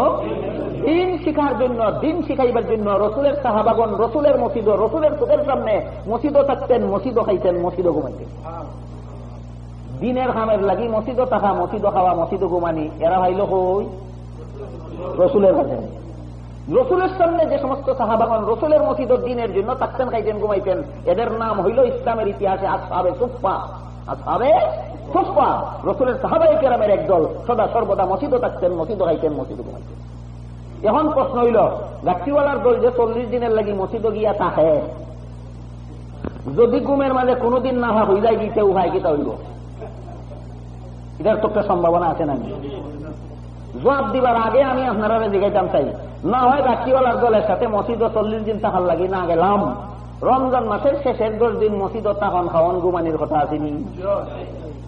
দিন শিখার জন্য, দিন শিখাইবার জন্য। রসুলের সাহাবাগণ রসুলের মসজিদ, রসুলের চোখের সামনে মসজিদও থাকতেন, মসজিদও খাইতেন, মসজিদও ঘুমাইতেন। দিনের খামের লাগি মসজিদও থাকা, মসজিদও খাওয়া, মসজিদও ঘুমানি, এরা ভাইল হই রসুলের কাছে। রসুলের সামনে যে সমস্ত সাহাবাগণ রসুলের মসজিদ দিনের জন্য থাকতেন, খাইতেন, ঘুমাইতেন, এদের নাম হইল ইসলামের ইতিহাসে আসহাবে সুফফা। আসহাবে সুফফা রসুলের সাহাবায়ে কেরামের একদল, সদা সর্বদা মসজিদও থাকতেন, মসজিদও খাইতেন, মসজিদও ঘুমাইতেন। এখন প্রশ্ন হইল গাছটিওয়ালার দল যে ৪০ দিনের লাগি মসজিদও গিয়া থাকে, যদি ঘুমের মাঝে কোনদিন না হয়ে যায় দিতে উহায় গীতা হইল, এটার তো একটা সম্ভাবনা আছে না? জবাব দিবার আগে আমি আপনারা জিজ্ঞাসাম চাই, না হয় গাছটিওয়ালার দলের সাথে মসজিদও ৪০ দিন থাকার লাগি না গেলাম, রমজান মাসের শেষের ১০ দিন মসজিদও তাখন খাওয়ান ঘুমানির কথা আসেনি।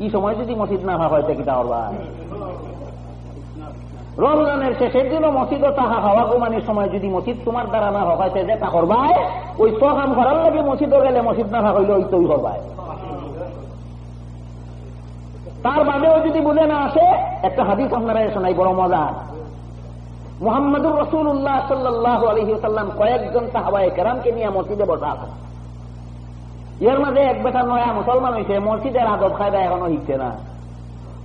এই সময় যদি মসজিদ না হয় কিতা করবা? রমজানের শেষের দিনও মসজিদও তাহা খাওয়া ঘুমানির সময় যদি মসজিদ তোমার দ্বারা না হকাইতে যে তা করবাই, ওই কাম করার লাগে মসজিদও গেলে মসজিদ না হইলে ওই তৈ করবাই। তার বাদেও যদি বুঝে না আসে, একটা হাদিস আপনারা শোনাই, বড় মজা। মুহাম্মদুর রাসূলুল্লাহ সাল্লাল্লাহু আলাইহি ওয়াসাল্লাম কয়েকজন সাহাবায়ে কেরামকে নিয়ে মসজিদে বসা আছে। এর মাঝে এক বেটা নয়া মুসলমান হয়েছে, মসজিদের আদব খায়দা এখনো শিখছে না।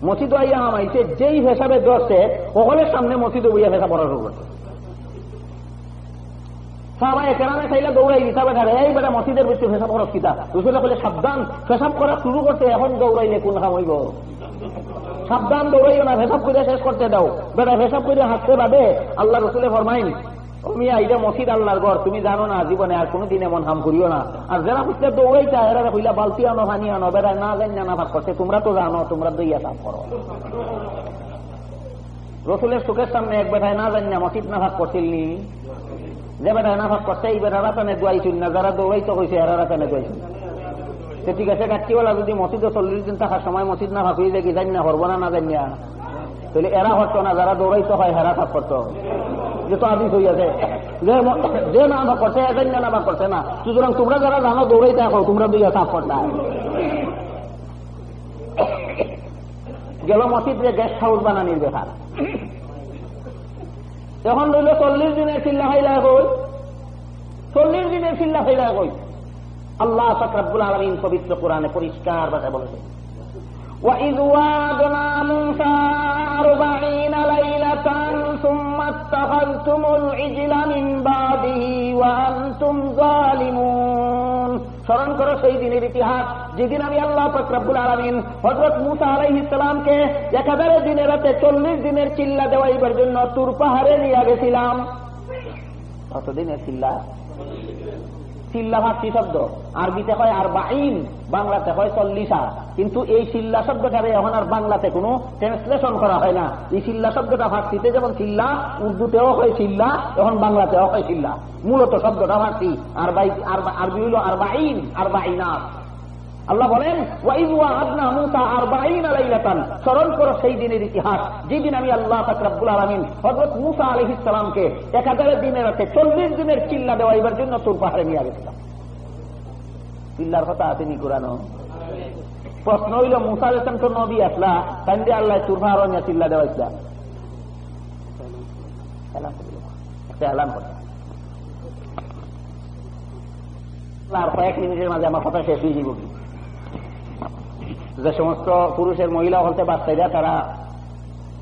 মসজিদ আইয়া হামাইছে, যেই হিসাবে ধরছে সকলের সামনে মসজিদে বইয়া ফেসা পড়া শুরু করছে। সাহাবায়ে কেরামে চাইলে দৌড়াই দিতে বেটারে, এই বেটা মসজিদের ভিতরে ফেসা পড়া কিতা। রসুল বলে সাবধান, পেশাব করা শুরু করতে এখন দৌড়াইলে কোন কাম হইব? সাবধান, দৌড়াইও না, পেশাব করে শেষ করতে দাও। বেটা পেশাব করে হাঁটতে বাদে আল্লাহ রসুলে ফরমাইন, মিয়া এটা মসজিদ আল্লাহর ঘর, তুমি জানো না জীবনে আর কোনোদিন এমন হাম করিও না। আর যারা বুঝতে দৌড়াইতা এরা কইলা বালতি আনো, পানি আনো, বেড়ায় না জানি না ভাগ করছে, তোমরা তো জানো, তোমরা দইয়া সাফ করো। রসুলের চোখের সামনে এক বেটায় না জানি না মসজিদ না ভাগ করছিলনি, যে বেটায় না ভাগ করছে এই বেটা রাতানে দোয়াইছিল না, যারা দৌড়াইতে হয়েছে এরা রাতানে দোয়াইছিল। ঠিক আছে, গাছটিওয়ালা যদি মসজিদে 40 দিন থাকার সময় মসজিদ না ভাগ হয়ে যায়, কি জানি না হরবো না জানি না, তাহলে এরা হতো না, যারা দৌড়াইতে হয় হেরা ভাগ করতো। যেহেতু আদিস হইয়াছে যে না ভাগ করছে এদের না ভাগ করছে না, সুতরাং তোমরা যারা জানো দৌড়াইতে এখন তোমরা দুইয়া সাফ করতে গেল মসজিদে গেস্ট হাউস বানানির ব্যাপার। এখন রইল 40 দিনের চিল্লা হাইলা হই, 40 দিনের চিল্লা হাইলা হই। আল্লাহ পাক রব্বুল আলামিন পবিত্র কোরআনে পরিষ্কার ভাষায় বলেছেন, وَإِذْ وَعَدْنَا مُوسَىٰ 40 لَيْلَةً ثُمَّ اتَّخَذْتُمُ الْعِجْلَ مِنْ بَعْدِهِ وَأَنْتُمْ ظَالِمُونَ। স্মরণ করো সেই দিনের ইতিহাস, যেদিন আমি আল্লাহ পাক রব্বুল আলামিন হযরত মূসা আলাইহিস সালামকে 1000 দিনের রাতে 40 দিনের চিল্লা দেওয়াইবার জন্য তুর পাহাড়ে নিয়ে গেছিলাম। কত দিনের চিল্লা? চিল্লা ভাষী শব্দ, আরবিতে হয় 40, বাংলাতে হয় 40। কিন্তু এই চিল্লা শব্দটারে এখন আর বাংলাতে কোনো ট্রান্সলেশন করা হয় না। এই চিল্লা শব্দটা ফার্সিতে যেমন চিল্লা, উর্দুতেও হয় চিল্লা, এখন বাংলাতেও হয় চিল্লা। মূলত শব্দটা ফার্সি, আরবি হইল 40। আল্লাহ বলেন, ওয়াইদ ওয়া'আদনা মূসা 40 লাইলাতান, স্মরণ করো সেই দিনের ইতিহাস, যেদিন আমি আল্লাহ পাক রব্বুল আলামিন হযরত মূসা আলাইহিস সালামকে 1000 দিনের রাতে 40 দিনের চিল্লা দেওয়াইবার জন্য তুর পাহাড়ে নিয়ে গেছিলাম। চিল্লার কথা আছে নি কোরআনে? প্রশ্ন হইল, মূসা আলাইহিস সালাম তো নবী আসলা, তাইলে আল্লাহ তুর পাহাড়ে নিয়ে চিল্লা দেওয়াইছিল? একটা এলান করতে আর কয়েক মিনিটের মাঝে আমার কথা শেষ হয়ে যাব। যে সমস্ত পুরুষের মহিলা হতে বাচ্চারা তারা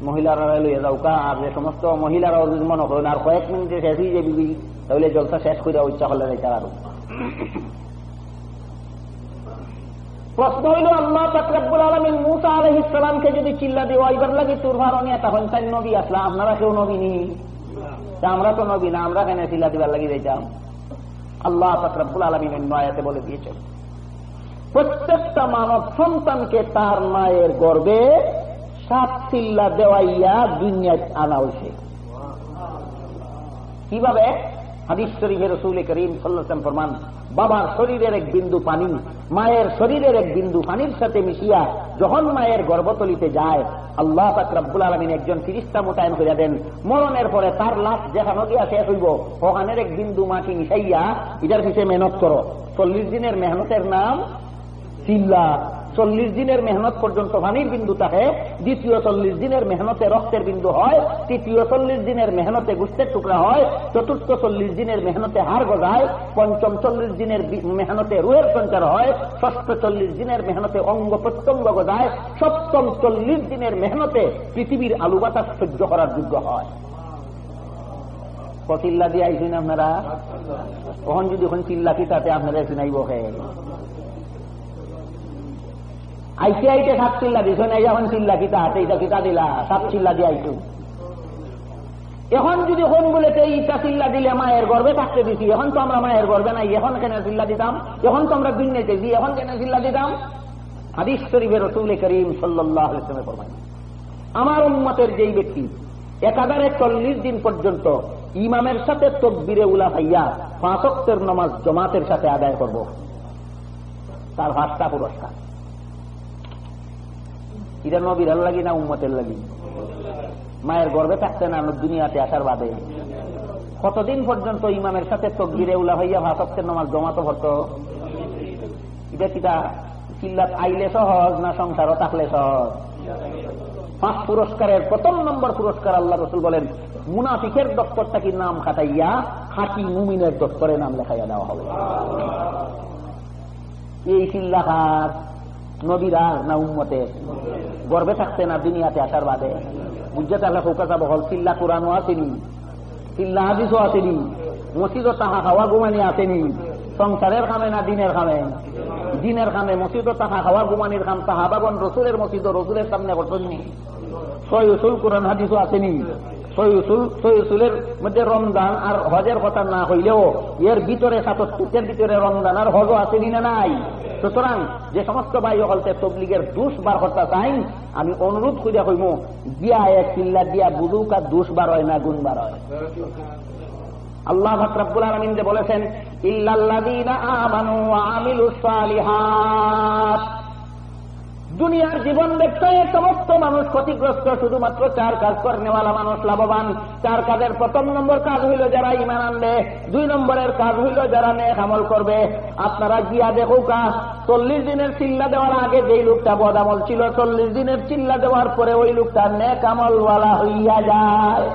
মহিলারা লইয়া যাওকা, আর যে সমস্ত মহিলারা যদি মনে করেন আর কয়েক মিনিটে শেষ হয়ে যাবি, তাহলে জলসা শেষ করে ইচ্ছা করলে তারা আরো। প্রশ্ন হইল, আল্লাহ পাক রব্বুল আলামিন মূসা আলাইহিস সালামকে যদি চিল্লা দেওয়াইবার লাগে তুর পাহাড়ে নিয়ে, তখন তাই নবী আসলা, আপনারা কেউ নবী নি? আমরা তো নবী না, আমরা কেন চিল্লা দিবার লাগি যাইতাম? আল্লাহ পাক রব্বুল আলামিন অন্য আয়াতে বলে দিয়েছেন, প্রত্যেকটা মানব সন্তানকে তার মায়ের গর্ভে 7 চিল্লা দেওয়াইয়া দুনিয়ায় আনা হয়েছে। কিভাবে? হাদিস শরীফে রাসূল করিম সাল্লাল্লাহু আলাইহি ওয়াসাল্লাম ফরমান, বাবার শরীরের এক বিন্দু পানি মায়ের শরীরের এক বিন্দু পানির সাথে মিশিয়া যখন মায়ের গর্ভতলিতে যায়, আল্লাহ পাক রব্বুল আলামিন একজন ফেরেশতা মোতায়েন করে দেন। মরণের পরে তার লাশ যেখানে গিয়া শেষ হইব, ওখানের এক বিন্দু মাটি মিশাইয়া এটার পিছিয়ে মেহনত করো। 40 দিনের মেহনতের নাম চিল্লা। 40 দিনের মেহনত পর্যন্ত পানির বিন্দু থাকে, দ্বিতীয় 40 দিনের মেহনতে রক্তের বিন্দু হয়, তৃতীয় 40 দিনের মেহনতে গোস্তের টুকরা হয়, চতুর্থ 40 দিনের মেহনতে হাড় গজায়, পঞ্চম 40 দিনের মেহনতে রুহের সঞ্চার হয়, ষষ্ঠ 40 দিনের মেহনতে অঙ্গ প্রত্যঙ্গ গজায়, সপ্তম 40 দিনের মেহনতে পৃথিবীর আলু বাতাস সহ্য করার যোগ্য হয়। চিল্লা দিয়ে আইসেন আপনারা, কখন যদি ওখানে চিল্লা কি তাতে আপনারা শুনাইব আইসে আইতে 7 চিল্লা দিছ না, এখন চিল্লা কিতা হাতে এটা কিতা দিলা, 7 চিল্লা দিয়ে আইসু। এখন যদি কোন বলে ইটা চিল্লা দিলে মায়ের গর্ভে থাকতে দিছি, এখন তো আমরা মায়ের গর্ভে নাই, এখন কেন চিল্লা দিতাম? এখন তো আমরা দুনিয়াতে দিই, এখন কেন চিল্লা দিতাম? হাদিস শরীফে রাসূল করিম সাল্লাল্লাহু আলাইহি ওয়াসাল্লাম ফরমান, আমার উম্মতের যেই ব্যক্তি 1040 দিন পর্যন্ত ইমামের সাথে তাকবীরে উলা হইয়া 5 ওয়াক্তের নামাজ জামাতের সাথে আদায় করব, তার 5টা পুরস্কার। এটা নবীর লাগি না উম্মতের লাগি? মায়ের গর্ভে থাকতে না দুনিয়াতে আসার বাদে কতদিন পর্যন্ত ইমামের সাথে তাকবীরে উলা হইয়া 5 ওয়াক্তের নামাজ জামাত পড়ত? এটা কিটা চিল্লাত আইলে সহজ না সংসারও থাকলে সহজ? 5 পুরস্কারের প্রথম নম্বর পুরস্কার আল্লাহ রাসূল বলেন মুনাফিকের দপ্তরটা কি নাম খাটাইয়া খাঁটি মুমিনের দপ্তরে নাম লেখাইয়া দেওয়া হবে। এই চিল্লাহার নবীরা না উম্মতের? গর্বে থাকতে না দুনিয়াতে আসার বাদে বুঝতে তাহলে ফোকাসা বহল চিল্লা কোরআনও আসেনি, চিল্লা হাদিসও আসেনি, মসজিদও তাহা খাওয়া ঘুমানি আসেনি। সংসারের খামে না দিনের খামে? দিনের খামে। মসজিদও তাহা খাওয়া ঘুমানির খাম সাহাবাগণ রসুলের মসজিদ রসুলের সামনে করতেননি। সই উসুল কোরআন হাদিসও আসেনি। সই উসুলের মধ্যে রমজান আর হজের কথা না হইলেও এর ভিতরে ৭৭ ভিতরে রমজান আর হজও আসেনি না নাই? সুতরাং যে সমস্ত ভাই হলতে তবলিগের দোষ বার করতে চাই, আমি অনুরোধ করিয়া কইব দিয়া এক চিল্লা দিয়া বুঝুক আর দোষ বার হয় না গুণ বার হয়। আল্লাহ রাব্বুল আলামিন যে বলেছেন ইল্লাল্লাযীনা আমানু ওয়া আমিলুস সালিহাত, দুনিয়ার জীবন দেখতে সমস্ত মানুষ ক্ষতিগ্রস্ত, শুধুমাত্র 4 কাজ করেনেওয়ালা মানুষ লাভবান। 4 কাজের প্রথম নম্বর কাজ হইল যারা ঈমান আনবে, 2 নম্বরের কাজ হইল যারা নেক আমল করবে। আপনারা গিয়া দেখুকা 40 দিনের চিল্লা দেওয়ার আগে যেই লোকটা বদ আমল ছিল, 40 দিনের চিল্লা দেওয়ার পরে ওই লোকটা নেক আমলওয়ালা হইয়া যায়।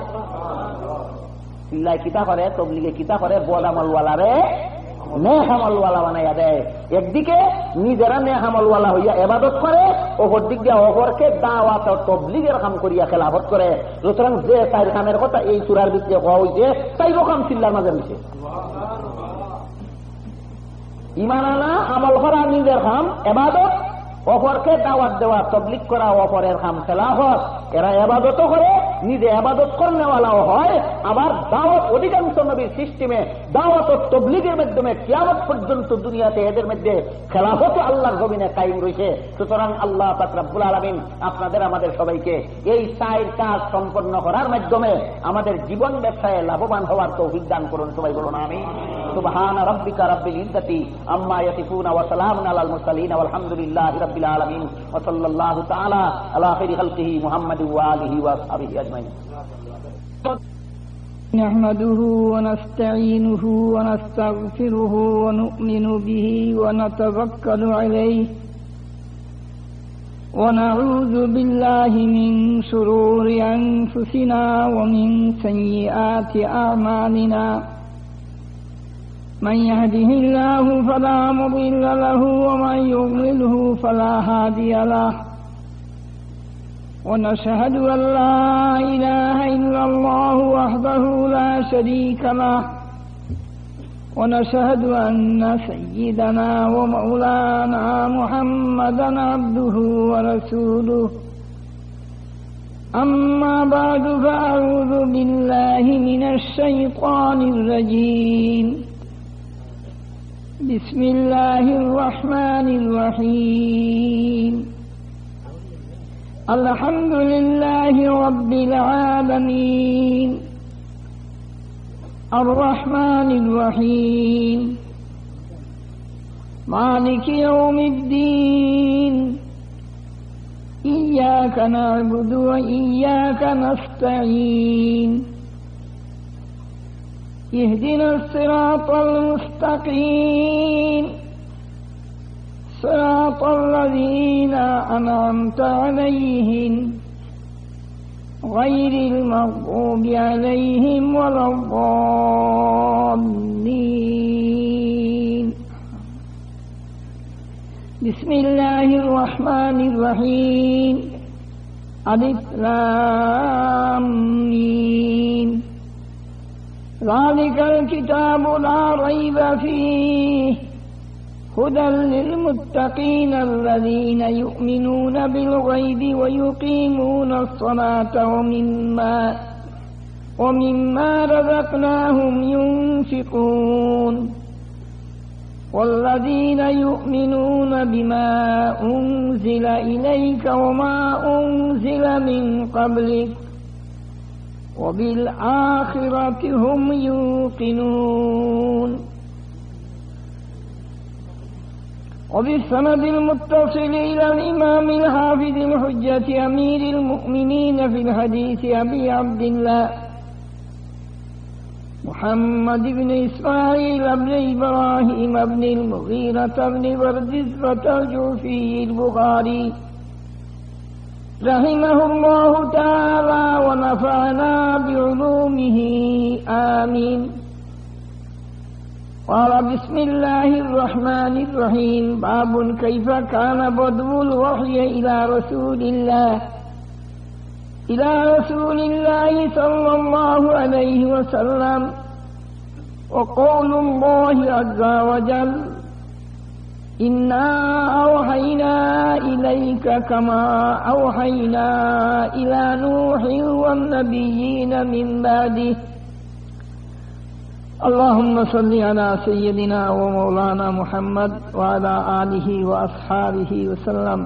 চিল্লায় কিতা করে, তবলিগে কিতা করে, বদ আমলওয়ালারে নেক আমলওয়ালা বানাইয়া দেয়। একদিকে নিজেরা নেক আমলওয়ালা হইয়া ইবাদত করে, অপর দিক দিয়ে অপরকে দাওয়াত ও তবলিগের কাম করিয়া খেলাফত করে। সুতরাং যে 4 কামের কথা এই সূরার ভিতরে কোয়া হইছে, 4 কাম চিল্লার মাঝে রয়েছে। ঈমান আনা, আমল করা নিজের কাম, ইবাদত, অপরকে দাওয়াত দেওয়া, তবলিগ করা অপরের কাম খেলাফত। এরা ইবাদতও করে, নিজে ইবাদত করনেওয়ালাও হয়, আবার দাওয়াত অধিকাংশ নবীর সিস্টেমে দাওয়াত ও তবলিগের মাধ্যমে কিয়ামত পর্যন্ত দুনিয়াতে এদের মধ্যে খেলাফত আল্লাহর জমিনে কায়েম রয়েছে। সুতরাং আল্লাহ পাক রব্বুল আলামিন আপনাদের আমাদের সবাইকে এই 4 কাজ সম্পন্ন করার মাধ্যমে আমাদের জীবন ব্যবসায় লাভবান হওয়ার তৌফিক দান করুন। সবাই বলুন আমিন। সুবহান রাব্বিকা রাব্বিল ইজ্জাতি আম্মা ইয়াসিফুন ওয়া সালামুন আলাল মুরসালিন ওয়ালহামদুলিল্লাহি রাব্বিল আলামিন ওয়া সাল্লাল্লাহু তাআলা আলা খাইরি খালকিহি মুহাম্মাদিন ওয়া আলিহি ওয়া আসহাবিহি আজমাইন। نحمده ونستعينه ونستغفره ونؤمن به ونتوكل عليه ونعوذ بالله من شرور أنفسنا ومن سيئات أعمالنا من يهده الله فلا مضل له ومن يضلله فلا هادي له ونشهد أن لا إله إلا الله وحده لا شريك له ونشهد أن سيدنا ومولانا محمدا عبده ورسوله أما بعد فأعوذ بالله من الشيطان الرجيم بسم الله الرحمن الرحيم الحمد لله رب العالمين الرحمن الرحيم مالك يوم الدين إياك نعبد وإياك نستعين اهدنا الصراط المستقيم صراط الذين أنعمت عليهم غير المغضوب عليهم ولا الضالين بسم الله الرحمن الرحيم ألف لام ميم ذلك الكتاب لا ريب فيه هدى للمتقين الذين يؤمنون بالغيب ويقيمون الصلاة ومما رزقناهم ينفقون والذين يؤمنون بما أنزل إليك وما أنزل من قبلك وبالآخرة هم يوقنون وبالسند المتصل إلى الإمام الحافظ الحجة أمير المؤمنين في الحديث أبي عبد الله محمد بن إسماعيل بن إبراهيم بن المغيرة بن بردزبة الجوفي البخاري رحمه الله تعالى ونفعنا بعلومه آمين. قال بسم الله الرحمن الرحيم. باب كيف كان بدء الوحي إلى رسول الله صلى الله عليه وسلم. وقول الله عز وجل إنا أوحينا إليك كما أوحينا إلى نوح والنبيين من بعده. اللهم صل على سيدنا ومولانا محمد وعلى آله وأصحابه وسلم.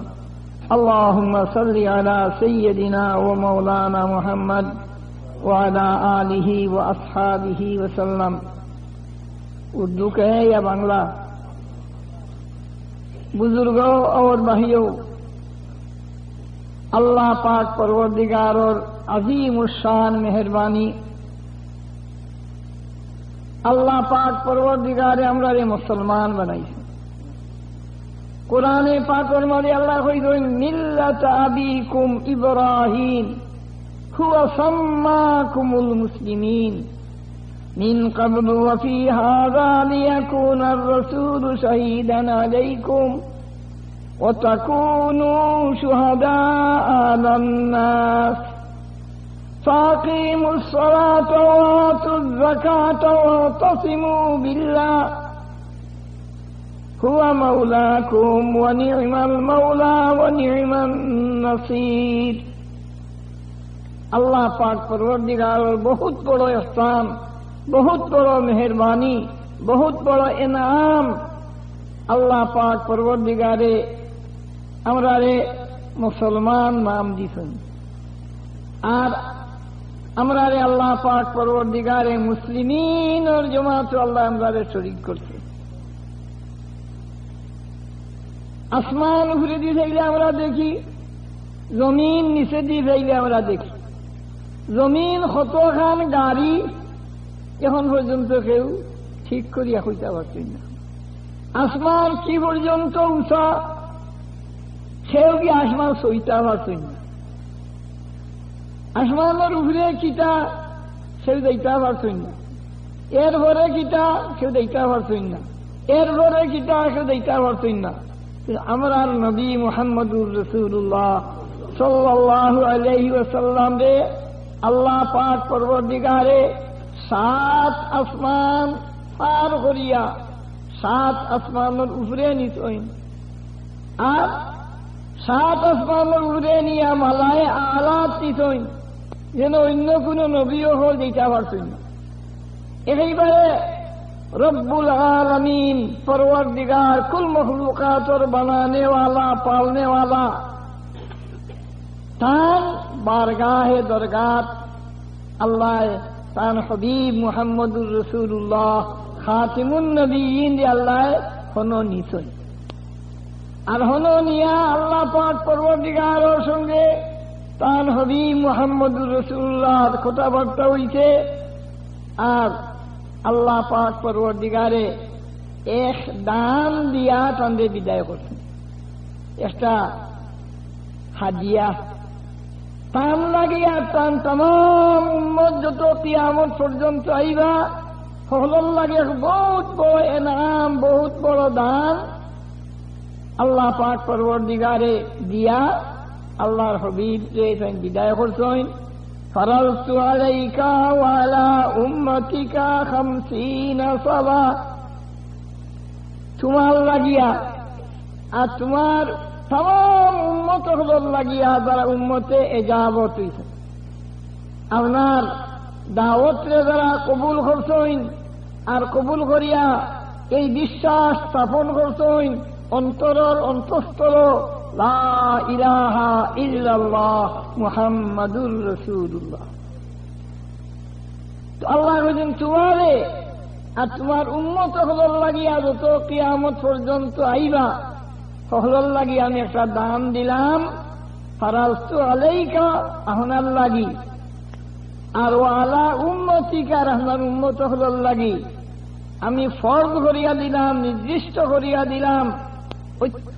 اللهم صل على سيدنا ومولانا محمد وعلى آله وأصحابه وسلم. उर्दू कहे या बांग्ला, बुजुर्गों और भाइयों, अल्लाह पाक परवरदिगार और अजीम शान मेहरबानी अल्लाह पाक परवरदिगारे আমরা মুসলমান বানাইছে। কোরআনে পাকের মধ্যে আল্লাহ কইছেন মিল্লাত আবিকুম ইব্রাহিম হুয়া সাম্মাকুমুল মুসলিমিন মিন ক্বাবলু ওয়া ফি হাযা লিয়াকুনা আর-রাসূলু শাহীদান আলাইকুম ওয়া তাকুনু শুহাদা'a আলান-নাস فاقيموا الصلاة وآتوا الزكاة واعتصموا بالله هو مولاكم ونعم المولى ونعم النصير. अल्लाह पाक परवरदिगार बहुत बड़ो एहसान, बहुत बड़ो मेहरबानी, बहुत बड़ो इनाम अल्लाह पाक परवरदिगारे আমরারে মুসলমান নাম দিছেন। আর আমরারে আল্লাহ পাক পরবর্তীকারে মুসলিমিন और জমাত আল্লাহ আমরারে শরীক করছে। আসমান উপরে দিয়ে চাইলে আমরা দেখি, জমিন নিচে দিয়ে চাইলে আমরা দেখি। জমিন কতখান গাড়ি এখন পর্যন্ত কেউ ঠিক করিয়া কইতে পারছেন না। আসমান কি পর্যন্ত উঁচা সেও কি আসমান সইতে পারছেন না। আসমানের উপরে কিটা কেউ দেখতে পারছেন না, এর ঘরে কিটা কেউ দেখতে পারছেন না, এর ঘরে কিটা কেউ দেখতে পারছেন না। আমরা নবী মুহাম্মদুর রাসূলুল্লাহ সাল্লাল্লাহু আলাইহি ওয়াসাল্লাম রে আল্লাহ পাক পরবর্তীকারে 7 আসমান পার করিয়া 7 আসমানের উপরে নিছেন। আর 7 আসমানের উপরে নিয়ে মালায়ে আলাত দিছেন, যেন অন্য কোন নবীও হল দিতে পারছেন না। এইবারে রব্বুল আলামিন পরওয়ারদিগার কুল মখলুকাতর বানানে वाला पालने वाला तान बारगाहे दरगात अल्लाह तान हबीब मुहम्मदुर रसूलुल्लाह खातिमुन नबीयीन दे अल्लाह हनो निसन। আর হনো নিয়া আল্লাহ পাক পরবর্তীকারের সঙ্গে তান হবিব মুহাম্মদুর রাসূলুল্লাহর কথাবার্তা হইছে। আর আল্লাহ পাক পরবর্তীকারে এক দান দিয়া তাঁদের বিদায় করছেন, একটা হাদিয়া তান লাগিয়া তান তাম উম্মত যত কিয়ামত পর্যন্ত আইবা সকলের লাগে বহুত বড় এনাম, বহুত বড় দান আল্লাহ পাক পরবর্তীকারে দিয়া আল্লাহর হবিব রে বিদায় করছেন। ফারাজতু আলাইকা ওয়া আলা উম্মতিকা 50 সালা, তোমার লাগিয়া আর তোমার तमाम उम्मत লাগিয়া যারা উম্মতে এজাবত হইছে, আপনার দাওয়াত যারা কবুল করছেন আর কবুল করিয়া এই বিশ্বাস স্থাপন করছেন অন্তরের অন্তঃস্থল লা ইলাহা ইল্লাল্লাহ মুহাম্মাদুর রাসূলুল্লাহ। তো আল্লাহ বলেন তোমারে আর তোমার উম্মত লাগিয়া যত কিয়ামত পর্যন্ত আইবা সকলের লাগি আমি একটা দান দিলাম। ফারাজতু আলাইকা, আপনার লাগি আর ওয়ালা উম্মতিকার আমার উম্মত হল লাগি আমি ফরজ করিয়া দিলাম, নির্দিষ্ট করিয়া দিলাম,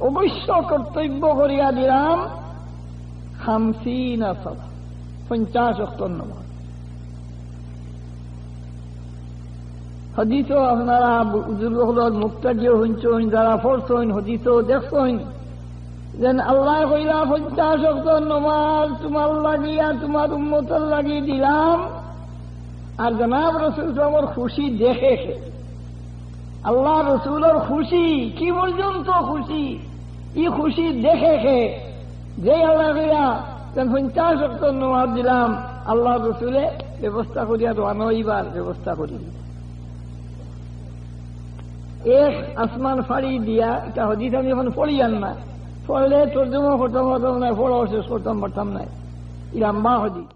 অবশ্য কর্তব্য করিয়া দিলাম 50 সালাত, 50 ওয়াক্ত নামাজ। হদিসও আপনারা বুজুর্গগুলোর মুক্তাদিও শুনছেন, যারা পড়ছেন হদিসও দেখছেন, যেন আল্লাহ কইলা 50 ওয়াক্ত নামাজ তোমার লাগিয়া তোমার উম্মতের লাগি দিলাম। আর জনাব রসুল আমার খুশি দেখে আল্লাহ রসুলের খুশি কি পর্যন্ত খুশি, ই খুশি দেখে যে আল্লাহ কইয়া 50 ওয়াক্ত নামাজ দিলাম, আল্লাহ রসুলে ব্যবস্থা করিয়া রওনা হইবার ব্যবস্থা করি। এক আসমান ফাড়ি দিয়া, এটা হদিস আমি এখন পড়িয়ান না, পড়লে তর্জমা করতাম নাই, পড়াও শেষ করতাম পারতাম নাই, লম্বা হদিস।